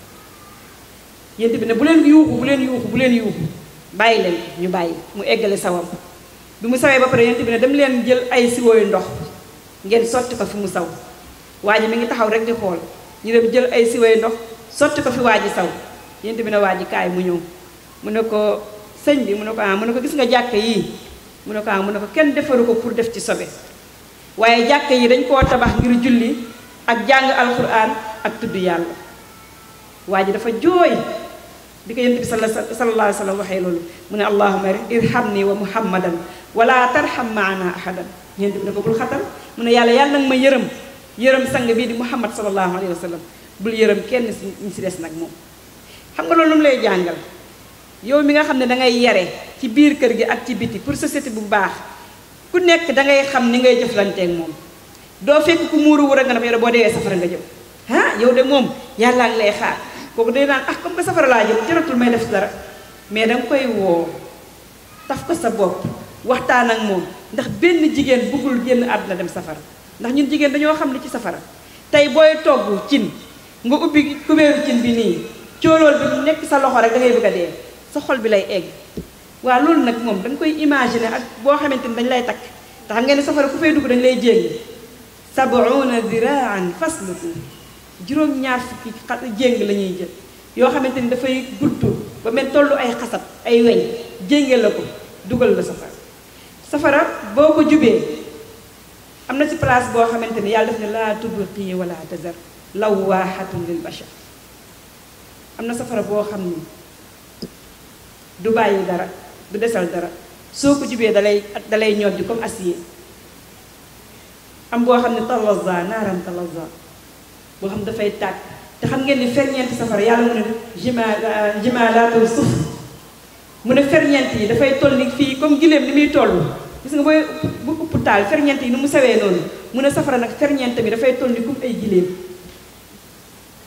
yonent bi ne bu leen yuuxu bàyyi leen ñu bàyyi mu eggale sawam bi mu sawee ba pare yonent bi ne dem leen jël ay siwooyu ndox ngeen sotti ko fi mu saw waa ji mi ngi taxaw rek di xool ñu dem jël ay siwooyu ndox sotti ko fi waa ji saw yonent bi ne waa ji kaay mu ñëw mu ne ko sëñ bi mu ne ko gis nga jàkk yi mu ne ko kenn defaru ko pour def ci sobe waaye jàkk yi dañ koo tabax ngir julli ak jàng alquran ak tudd yàlla waa ji dafa jooy bi ko yonent bi sallallahu alayhi wa sallam waxee loolu mu ne allahumma irhamni wa muhammadan wala tarham maana ahadan yonent bi ne ko bul xatal mu ne yàlla nag ma yërëm sang bii di muhammad sallallahu alayhi wa sallam bul yërëm kenn ñi si des nag moom xam nga loolu lu mu lay jàngal yow mi nga xam ne dangay yare ci biir kër gi ak ci biti pour société bu baax ku nekk dangay xam ni ngay jëflanteeg moom doo fekk ku muuru wër a nga ne yow boo deewee safara nga jëm yow de moom yàllaa ngi lay xaar kooku day naan comme que safara laa jëm jaratul may def dara mais danga koy woo taf ko sa bopp waxtaan ak moom ndax benn jigéen bëggul génn àdduna dem safara ndax ñun jigéen dañoo xam li ci safara tey booy togg cin nga ubbi kubéeru cin bi nii coolool bi nekk sa loxo rek da ngay bëgg a dee sa xol bi lay egg waaw loolu nag moom dañ koy imaginer ak boo xamante ni dañ lay takk te xam ngeen ne safara ku fay dugg dañ lay jéng 70 ziraan fasluku juróom-ñaar fukki jéng la ñuy jël yoo xamante ni dafay gudd ba mel tollu ay xasab ay weñ jénge la ko dugal la safara boo ko jubee am na ci place boo xamante ni yàlla def ne laa tubqi wala tazar lawaahatun lil bashar am na safara boo xam ni du bàyyi dara du desal dara soo ko jubee dalay ñoddi comme acier am boo xam ne talaza naaran talaza boo xam dafay tàkk te xam ngeen ni ferñeent safara yàlla mu ne jimalaatul suuf mu ne ferñeent yi dafay toll ni fii comme giléem ni muy toll gis nga booy bu upp taal ferñeent yi ni mu sewee noonu mu ne safara nag ferñeent bi dafay toll ni comme ay giléem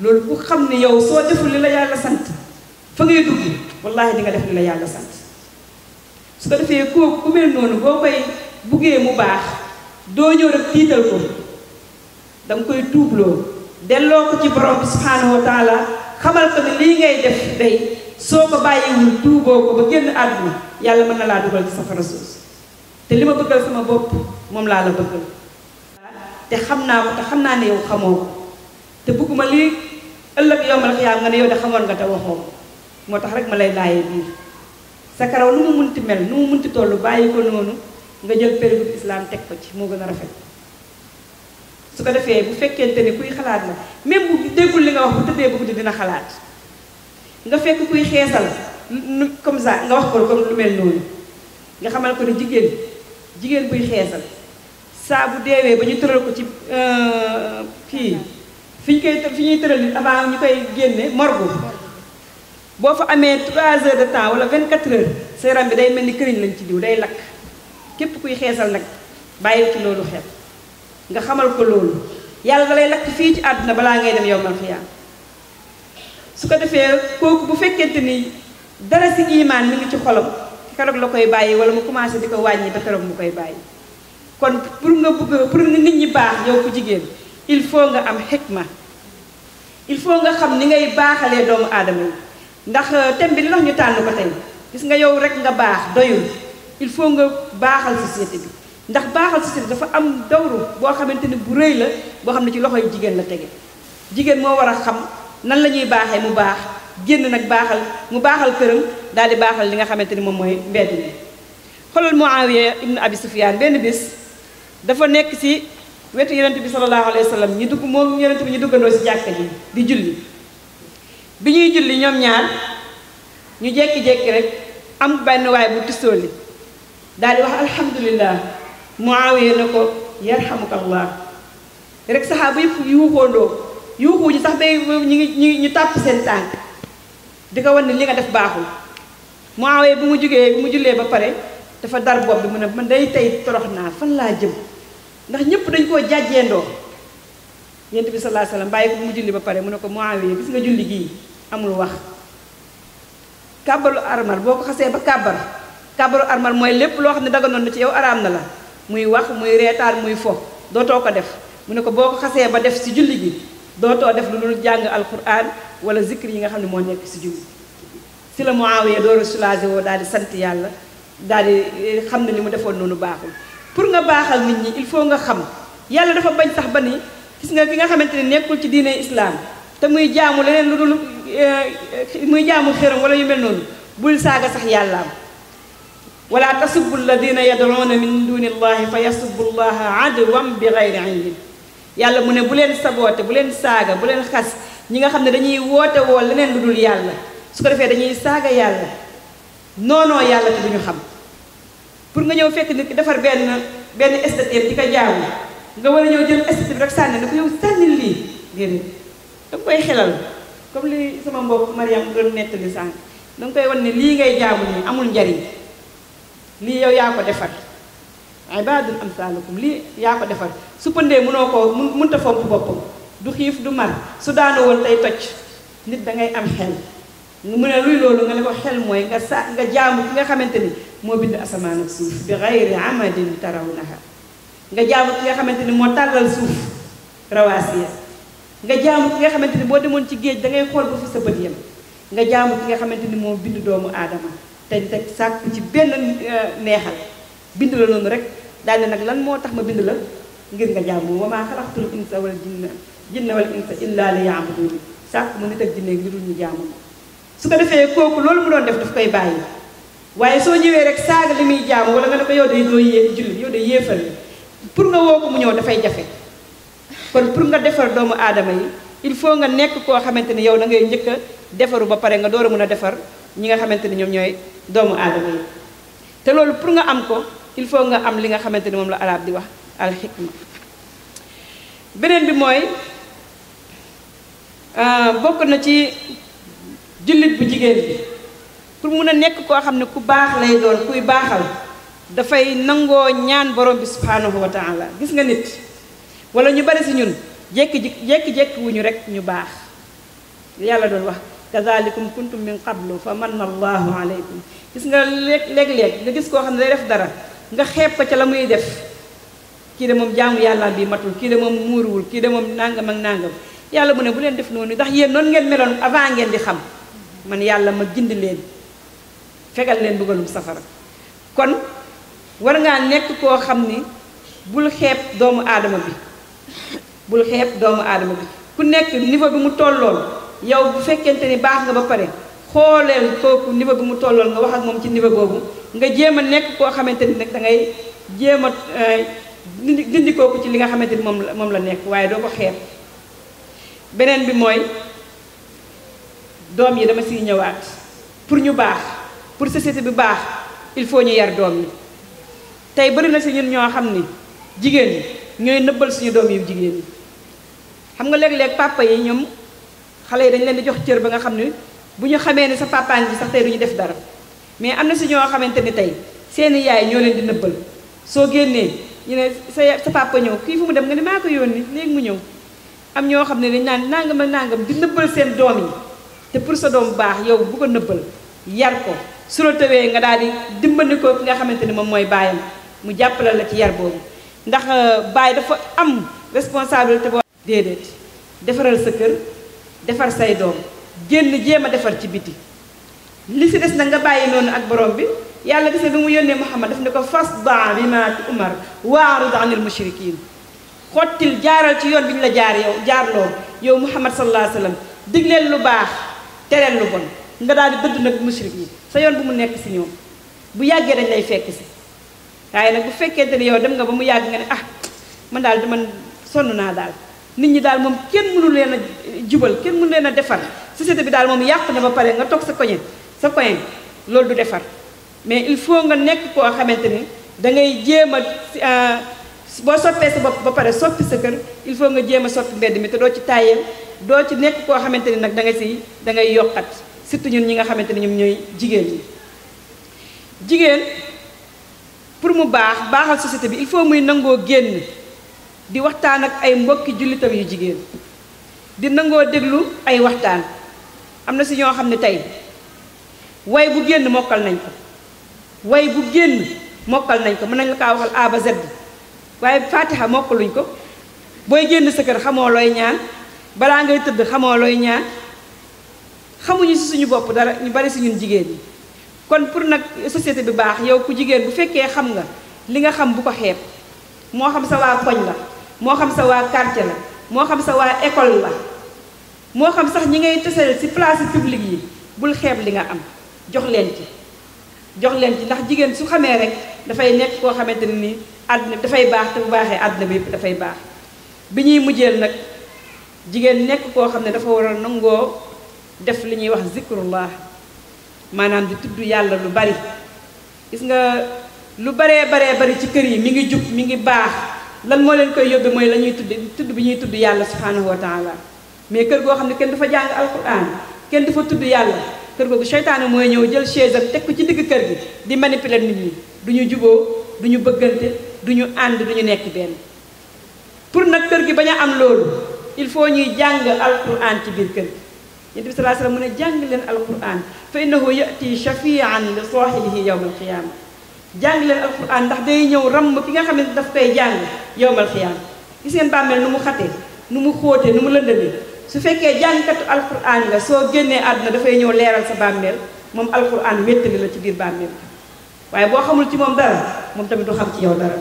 loolu ku xam ne yow soo deful li la yàlla sant fa ngay dugg wallahi di nga def li la yàlla sant su ko defee kooku ku mel noonu boo koy buggee mu baax doo ñëw rek tiital ko danga koy tuubloo delloo ko ci borom bi subhanahu wa taala xamal ko ne lii ngay def day soo ko bàyyiwul tuuboo ko ba génn àdduna yàlla mën na laa dugal ci safara suus te li ma bëggal sama bopp moom laa la bëggal te xam naa ko te xam naa ne yow xamoo ko te bëgguma lii ëllëg yowmal xiyaam nga ne yow de xamoon nga te waxoo moo tax rek ma lay laayee biir sa karaw nu mu munti mel nu mu munti toll bàyyi ko noonu nga jël période islam teg ko ci moo gën a rafet su ko defee bu fekkente ni kuy xalaat la même bu déggul li nga wax bu tëddee bu guddi dina xalaat nga fekk kuy xeesal comme ça nga wax ko comme lu mel noonu nga xamal ko ne jigéen buy xeesal saa bu deewee ba ñu tëral ko ci kii fi ñuy tëral nit avant ñu koy génne morgue boo fa amee 3 heures de temps wala 24 heures sa yaram bi day mel ni këriñ lañ ci diw day lakk képp kuy xeesal nag bàyyi ci loolu xel nga xamal ko loolu yàlla da lay lakk fii ci àdduna balaa ngay dem yowmal xiyaam su ko defee kooku bu fekkente ni dara si imaan mi ngi ci xolam keroog la koy bàyyi wala mu commencé di ko wàññi ba keroog mu koy bàyyi kon pour nga nit ñi baax yow ku jigéen il faut nga am xikma il faut nga xam ni ngay baaxalee doomu aadama yi ndax thème bi li tax ñu tànn ko tey gis nga yow rek nga baax doyul il faut nga baaxal société bi ndax baaxal société dafa am dawru boo xamante ni bu rëy la boo xam ne ci loxoy jigéen la tege jigéen moo war a xam nan la ñuy baaxee mu baax génn nag baaxal mu baaxal këram daal di baaxal li nga xamante ni moom mooy mbedd mi xoolal Muawiya ibn Abi Sufyaan benn bis dafa nekk ci wetu yonent bi sallallahu alayhi wa sallam ñu dugg moom yonent bi ñu duggandoo ci jàkka ji di julli bi ñuy julli ñoom ñaar ñu jékki-jékki rek am benn waay bu tisóoli daal di wax alhamdulillah. Muawiya ne ko yarhamukallah rek saxaaba yëpp yuuxu ji sax bay ñu tàpp seen tànk di ko wan ne li nga def baaxul. Muawiya bi mu jullee ba pare dafa dar bopp bi mu ne man day tey torox naa fan laa jëm ndax ñëpp dañ koo jàjjeendoo. Yonent bi sallallahu alayhi wasallam bàyyi ko mu julli ba pare mu ne ko Muawiya gis nga julli gii amul wax. kàbbalu armal boo ko xasee ba kàbbalu armal mooy lépp loo xam ne daganoon na ci yow araam na la muy wax muy reetaan muy fo dootoo ko def mu ne ko boo ko xasee ba def si julli gi dootoo def lu dul jàng alquran wala zikr yi nga xam ne moo nekk si julli. si la Muawiya door a soulagé woo daal di sant yàlla daal di xam ne li mu defoon noonu baaxul. pour nga baaxal nit ñi il faut nga xam yàlla dafa bañ sax ba ni gis nga ki nga xamante ne nekkul ci diine islam te muy jaamu leneen lu dul muy jaamu xëram wala yu mel noonu bul saaga sax yàllaam. wala tasubbu alladina yad'una min duni llahi fa yasubbu llaha adwan bi gayri ilmin yàlla mu ne bu leen saboote bu leen saaga bu leen xas ñi nga xam ne dañuy woote woo leneen lu dul yàlla su ko defee dañuy saaga yàlla noonoo yàlla te duñu xam. pour nga ñëw fekk nit ki defar benn statue di ko jaamu nga war a ñëw jël statue bi rek sànni ne ko yow sànnil lii déedéet danga koy xelal comme li sama mbokk Mariam doon nettali sànq danga koy wan ne lii ngay jaamu nii amul njariñ lii yow yaa ko defar ibadun amsalukum lii yaa ko defar su pëndee mënta fomp boppam du xiif du mar su daanu woon tey toj nit dangay am xel mu ne luy loolu nga ne ko xel mooy nga jaamu ki nga xamante ni moo bind asamaan ak suuf bi gayri amadin tarawnaha nga jaamu ki nga xamante ni moo tàllal suuf rawaasiya nga jaamu ki nga xamante ni boo demoon ci géej dangay xool ba fi sa bët yam nga jaamu ki nga xamante ni moo bind doomu aadama te teg sàkk ci benn neexal bind la noonu rek daal ne nag lan moo tax ma bind la ngir nga jaamu wa maa xalaqtul insa wal jinna wal insa illa li ya'budun sàkk mu nit ak jinne ngir ñu jaamu su ko defee kooku loolu mu doon def daf koy bàyyi waaye soo ñëwee rek saaga li muy jaamu wala nga ne ko yow day doo jullit yow day yéefal pour nga woo ko mu ñëw dafay jafe. kon pour nga defar doomu aadama yi il faut nga nekk koo xamante ni yow da ngay njëkk a defaru ba pare nga door a mën a defar ñi nga xamante ni ñoom ñooy doomu aadama yi te loolu pour nga am ko il faut nga am li nga xamante ni moom la arab di wax al hikma. beneen bi mooy bokk na ci jullit bu jigéen bi pour mun a nekk koo xam ne ku baax lay doon kuy baaxal dafay nangoo ñaan borom bi subhanahu wa taala. gis nga nit wala ñu bari si ñun jékki-jékki wuñu rek ñu baax yàlla doon wax kazalikum kuntum min qablu fa manna allahu alaykum. gis nga léeg-léeg nga gis koo xam ne day def dara nga xeeb ko ca la muy def kii de moom jaamu yàlla bi matul kii de moom muuruwul kii de moom nangam ak nangam yàlla mu ne bu leen def noonu ndax yéen noonu ngeen meloon avant ngeen di xam man yàlla ma gindi leen fegal leen dugalum safara. kon war ngaa nekk koo xam ni bul xeeb doomu aadama bi bul xeeb doomu aadama bi ku nekk niveau bi mu tollool yow bu fekkente ni baax nga ba pare xooleel kooku niveau bi mu tollool nga wax ak moom ci niveau boobu nga jéem a nekk koo xamante ni nag da ngay jéem a dindi kooku ci li nga xamante ni moom la nekk waaye doo ko xeeb. beneen bi mooy doom yi dama siy ñëwaat pour ñu baax pour société bi baax il faut ñu yar doom yi tey bari na si ñun ñoo xam ni jigéen ñi ñooy nëbbal suñu doom yu jigéen ñi. xam nga léeg-léeg papa yi ñoom xale yi dañ leen di jox cër ba nga xam ne bu ñu xamee ne sa papaan bi sax tey du ñu def dara mais am na si ñoo xamante ni tey seeni yaay ñoo leen di nëbbal soo génnee ñu ne sa papa ñëw kii fu mu dem nga ne maa ko yónni léegi mu ñëw. am ñoo xam ne dañ naan nangam ak nangam di nëbbal seen doom yi te pour sa doom baax yow bu ko nëbbal yar ko su la tawee nga daal di dimbali ko ki nga xamante ni moom mooy baayam mu jàppale la ci yar boobu ndax baay dafa am responsabilité boo déedéet defaral sa kër defar say doom génn jéem a defar ci biti li si des na nga bàyyi noonu ak borom bi yàlla gis ne bi mu yónnee Muhammad daf ne ko fasda bima tu'mar wa'rid anil mushrikin xottil jaaral ci yoon bi ñu la jaarloo yow Muhammad sallallahu alayhi wa sallam digleel lu baax tereel lu bon nga daal di dëdd nag mushrik yi sa yoon bu mu nekk si ñoom bu yàggee dañ lay fekk si waaye nag bu fekkente ni yow dem nga ba mu yàgg nga ne man daal man sonn naa daal nit ñi daal moom kenn mënu leen a jubal kenn mënu leen a defar société bi daal moom yàq na ba pare nga toog sa koñ loolu du defar mais il faut nga nekk koo xamante ni da ngay jéem a boo soppee sa bopp ba pare soppi sa kër il faut nga jéem a soppi mbedd mi te doo ci tàyyeel doo ci nekk koo xamante ni nag da ngay yokkat surtout ñun ñi nga xamante ni ñoom ñooy jigéen ñi. jigéen pour mu baaxal société bi il faut muy nangoo génn di waxtaan ak ay mbokki jullitam yu jigéen di nangoo déglu ay waxtaan. am na si ñoo xam ne tey way bu génn mokkal nañ ko way bu génn mokkal nañ ko mën nañ la kaa waxal A ba Z waaye Fatiha mokkaluñ ko booy génn sa kër xamoo looy ñaan balaa ngay tëdd xamoo looy ñaan xamuñu si suñu bopp dara ñu bari si ñun jigéen ñi. kon pour nag société bi baax yow ku jigéen bu fekkee xam nga li nga xam bu ko xeeb moo xam sa waa koñ la moo xam sa waa quartier la moo xam sa waa école la moo xam sax ñi ngay teseel ci place publique yi bul xeeb li nga am jox leen ci ndax jigéen su xamee rek dafay nekk koo xamante ne ni àdduna bi dafay baax te bu baaxee àdduna bi yëpp dafay baax. bi ñuy mujjeel nag jigéen nekk koo xam ne dafa war a nangoo def li ñuy wax zikrullah maanaam di tudd yàlla lu bari. gis nga lu baree bari ci kër yi mi ngi jub mi ngi baax lan moo leen koy yóbbe mooy la ñuy tudd bi ñuy tudd yàlla subhanahu wa taala. mais kër goo xam ne kenn dafa jàng alquran kenn dafa tudd yàlla kër googu seytaane mooy ñëw jël chaise am teg ko ci digg kër gi di manipuler nit ñi du ñu juboo du ñu bëggante du ñu ànd du ñu nekk benn. pour nag kër gi bañ a am loolu il faut ñuy jàng alquran ci biir kër gi. Yonent bi sallallahu alayhi wasallam mu ne jàng leen alquran fa innahu yati shafian li saahibihi yawmal qiyaama. jàng leen alquran ndax day ñëw ramm ki nga xam ne daf koy jàng yawmal qiyaama. gis ngeen bàmmeel nu mu xatee nu mu xóotee nu mu lëndëmee su fekkee jàngkatu alquran la soo génnee àdduna dafay ñëw leeral sa bàmmeel moom alquran wéttali la ci biir bàmmeel waaye boo xamul ci moom dara moom tamit du xam ci yow dara.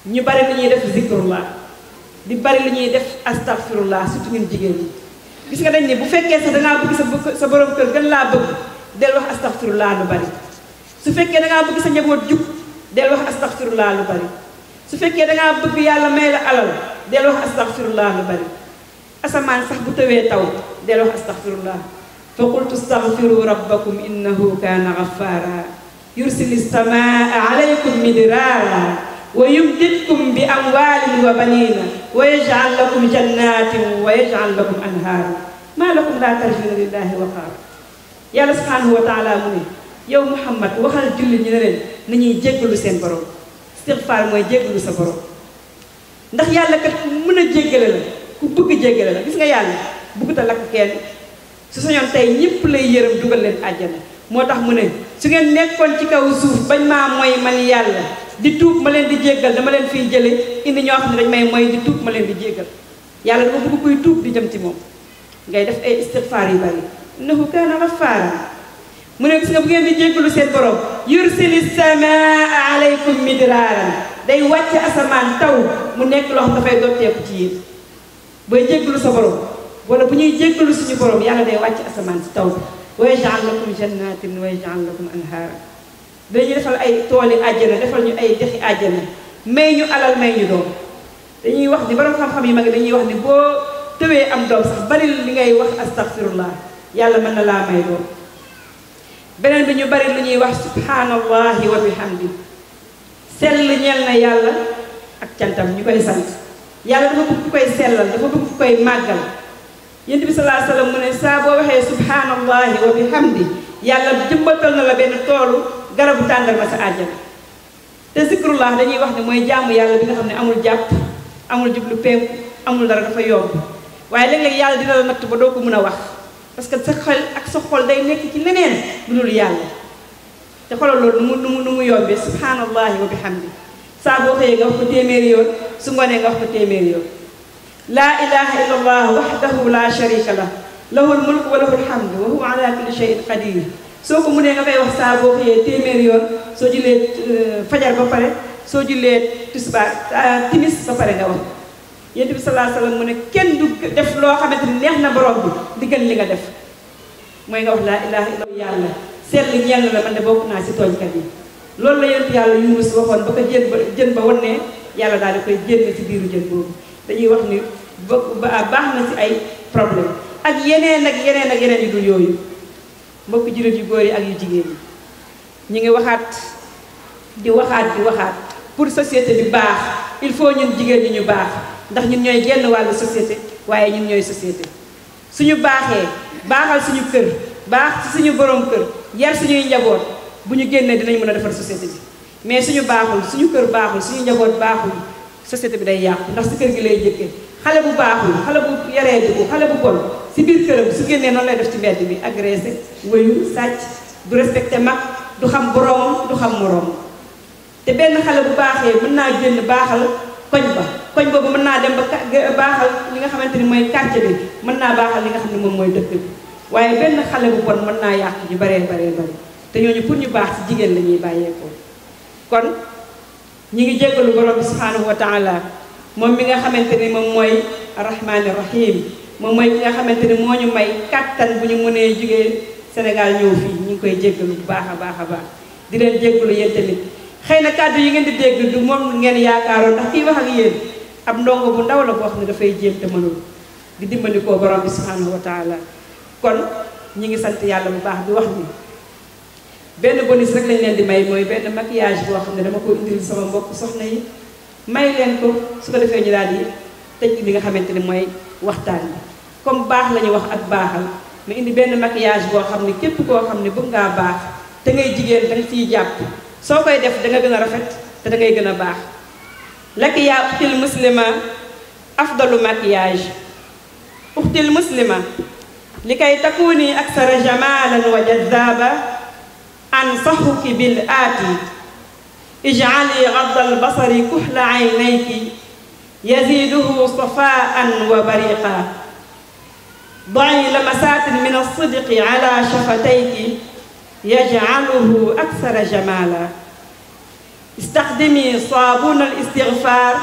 ñu bari li ñuy def zikrullah di bari li ñuy def astaghfirullah surtout ñun jigéen ñi. gis nga dañ ne bu fekkee sax dangaa bëgg sa borom kër gën laa bëgg del wax astaghfirullah lu bari su fekkee dangaa bëgg sa njaboot jub del wax astaghfirullah lu bari su fekkee dangaa bëgg yàlla may la alal del wax astaghfirullah lu bari asamaan sax bu tawee taw del wax astaghfirullah fa qultu astaghfiru rabbakum innahu kaana ghaffara yursili samaa alaykum midraara wa yumdidkum bi amwaalin wa baniina wa yaj'al lakum jannatin wa yaj'al lakum anhaara maa lakum laa tarjuuna lillaahi waqaara. yàlla subhaanahu wa taala mu ne yow Muhammad waxal julli ñu ne leen nañuy jéggalu seen borom. istighfar mooy jéggalu sa borom ndax yàlla kat ku mën a jéggale la ku bëgg jéggale la. gis nga yàlla bëggut a lakk kenn su sañoon tey ñëpp lay yërëm dugal leen àjjana moo tax mu ne su ngeen nekkoon ci kaw suuf bañ maa mooy man yàlla di tuub ma leen di jéggal dama leen fiy jële indi ñoo xam ne dañ may mooy di tuub ma leen di jéggal. yàlla dama bëgg kuy tuub di jëm ci moom ngay def ay istighfar yu bari innahu kaana ghaffara. mu ne gis nga bu ngeen di jéggalu seen borom yursili samaa alaykum midraaran day wàcc asamaan taw mu nekk loo xam dafay dotteeku ci yéen. booy jéggalu sa borom wala bu ñuy jéggalu suñu borom yàlla day wàcc asamaan si taw bi wa yaj'al lakum jannatin wa yaj'al lakum anhaara. dañuy defal ay tooli àjjana defal ñu ay dexi àjjana may ñu alal may ñu doom. dañuy wax ni borom xam-xam yi mag dañuy wax ni boo tëwee am doom sax bari li ngay wax astaghfirullah yàlla mën na laa may doom. beneen bi ñu bari lu ñuy wax subhanallahi wa bihamdi sell ñeel na yàlla ak cantam ñu koy sant. yàlla dafa bëgg ku koy sellal dafa bëgg ku koy màggal. Yonent bi sallallahu alayhi wasallam mu ne saa boo waxee subhanallahi wa bihamdi yàlla jëmbatal na la benn toolu garabu tàndarma sa àjjana. te zikrullah dañuy wax ne mooy jaamu yàlla bi nga xam ne amul jàpp amul jublu penku amul dara dafa yomb waaye léeg-léeg yàlla dina la natt ba doo ko mën a wax parce que sa xel ak sa xol day nekk ci leneen lu dul yàlla. te xoolal loolu nu mu yombee subhanallahi wa bihamdi saa boo xëyee nga wax ko téeméeri yoon su ngoonee nga wax ko téeméeri yoon. laa ilaha illa allah wahdahu la sharika lah lahul mulku wa lahul hamdu wa huwa ala kulli shay'in qadir. soo ko mënee nga koy wax saa boo xëyee téeméeri yoon soo jullee fajar ba pare soo jullee tisbaar timis ba pare nga wax. Yonent bi sallallahu alayhi wasallam mu ne kenn du def loo xamante ni neex na borom bi di gën li nga def mooy nga wax laa ilaha illa yàlla sell ñeel la man de bokk naa si tooñkat yi. loolu la yonent yàlla Yunus waxoon ba ko jën ba wan ne yàlla daal di koy génn ci biiru jën boobu. dañuy wax ni baax na ci ay problème ak yeneen yu dul yooyu mbokk jullit yu góor yi ak yu jigéen yi ñi ngi waxaat di waxaat pour société bi baax il faut ñun jigéen ñi ñu baax ndax ñun ñooy genn wàllu société waaye ñun ñooy société suñu baaxee baaxal suñu kër baax ci suñu borom kër yar suñuy njaboot bu ñu génnee dinañ mën a defar société bi mais suñu baaxul suñu kër baaxul suñu njaboot baaxul société bi day yàqu ndax si kër gi lay jëkkee xale bu baaxul xale bu yaree dugg xale bu bon si biir këram su génnee noonu lay def ci mbedd bi agressé wëyu sàcc du respecté mag du xam boromam du xam moroomam te benn xale bu baaxee mën naa génn baaxal koñ boobu mën naa dem ba baaxal li nga xamante ni mooy quartier bi mën naa baaxal li nga xam ne moom mooy dëkk bi waaye benn xale bu bon mën naa yàq ñu baree te ñooñu pour ñu baax ci jigéen la ñuy bàyyeekoo kon ñi ngi jéggalu borom bi subhanahu wa taala moom mi nga xamante ni moom mooy arrahmaani rahim moom mooy ki nga xamante ni moo ñu may kattan bu ñu mënee jógee Sénégal ñëw fii ñu ngi koy jéggalu bu baax a baax di leen jéggalu yéen tamit xëy na kàddu yi ngeen di dégg du moom ngeen yaakaaroon ndax kii wax ak yéen ab ndongo bu ndaw la boo xam ne dafay jéem te mënul di dimbandikoo borom bi subhanahu wa taala kon ñi ngi sant yàlla bu baax di wax ni benn bonus rek lañ leen di may mooy benn maquillage boo xam ne dama ko indil sama mbokk soxna yi may leen ko su ko defee ñu daal di tëj li nga xamante ni mooy waxtaan bi comme baax la ñu wax ak baaxal ma indi benn maquillage boo xam ne képp koo xam ne bëgg ngaa baax te ngay jigéen da nga ciy jàpp soo koy def da nga gën a rafet te da ngay gën a baax laki yaa uxtil muslima afdalu maquillage uxtil muslima li kay takuni aksara jamalan wa jazaba ansaxuki bil aati ij'ali gadda albasari kuxla aynayki yaziduhu safaan wa bariqa da'i lamasatin min alsidqi ala shafatayki yaj'aluhu aksara jamala استخدمي صابون الاستغفار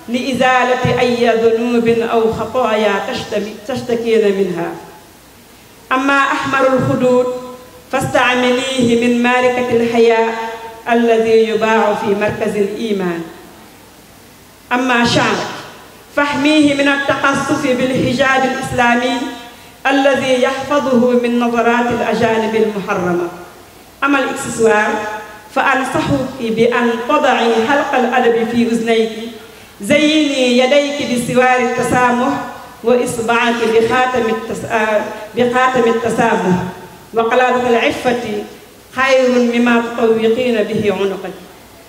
لإزالة أي ذنوب أو خطايا تشتكين منها أما أحمر الخدود فاستعمليه من ماركة الحياء الذي يباع في مركز الإيمان أما شعرك فاحميه من التقصف بالحجاب الإسلامي الذي يحفظه من نظرات الأجانب المحرمة أما الإكسسوار فأنصحك بأن تضعي حلق الأدب في أذنيك زيني يديك بسوار التسامح وإصبعك بخاتم التسامح وقلادة العفة خير مما تطوقين به عنقك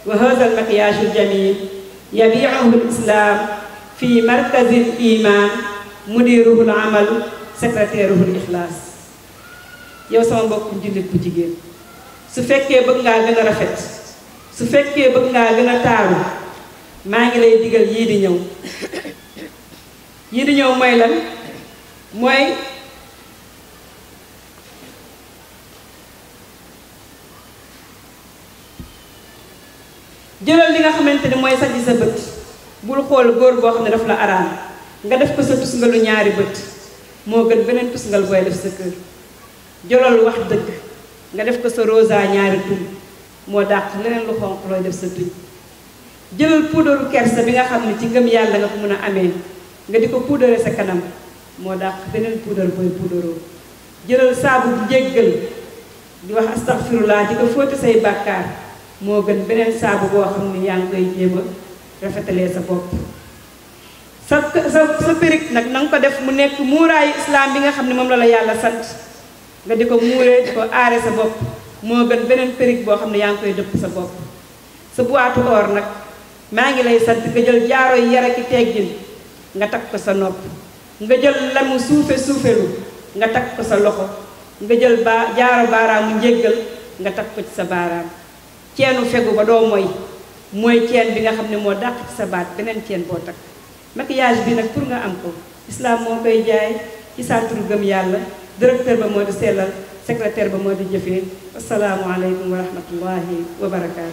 وهذا المكياج الجميل يبيعه الإسلام في مركز الإيمان مديره العمل سكرتيره الإخلاص yow sama mbokk jullit bu jigéen su fekkee bëgg ngaa gën a rafet su fekkee bëgg ngaa gën a taaru maa ngi lay digal yii di ñëw mooy lan mooy jëlal li nga xamante ni mooy sajji sa bët bul xool góor boo xam ne daf la araam nga def ko sa tusngalu ñaari bët moo gën beneen tusngal booy def sa kër jolal wax dëgg nga def ko sa rosa ñaari tuñ moo dàq leneen lu xonq looy def sa tuñ jëlal puudaru kersa bi nga xam ne ci ngëm yàlla nga ko mën a amee nga di ko puudare sa kanam moo dàq beneen puudar booy puudaroo jëlal saabu bu jéggal di wax astaghfirullah di ko fóoti say bàkkaar moo gën beneen saabu boo xam ne yaa ngi koy jéem a rafetalee sa bopp sa périg nag na nga ko def mu nekk muuraayu islam bi nga xam ne moom la yàlla sant nga di ko muuree di ko aare sa bopp moo gën beneen périg boo xam ne yaa ngi koy dëpp sa bopp sa boîte or nag maa ngi lay sant nga jël jaaro yi yara ki teggin nga takk ko sa nopp nga jël lamu suufelu nga takk ko sa loxo nga jël jaaro baaraamu njéggal nga takk ko ci sa baaraam ceenu fegu ba doo mooy ceen bi nga xam ne moo dàq ci sa baat beneen ceen boo takk maquillage bi nag pour nga am ko islam moo koy jaay ci centre gëm yàlla directeur ba moo di sellal secrétaire ba moo di jëfee assalaamu aleykum wa rahmatullahi wa barakaatu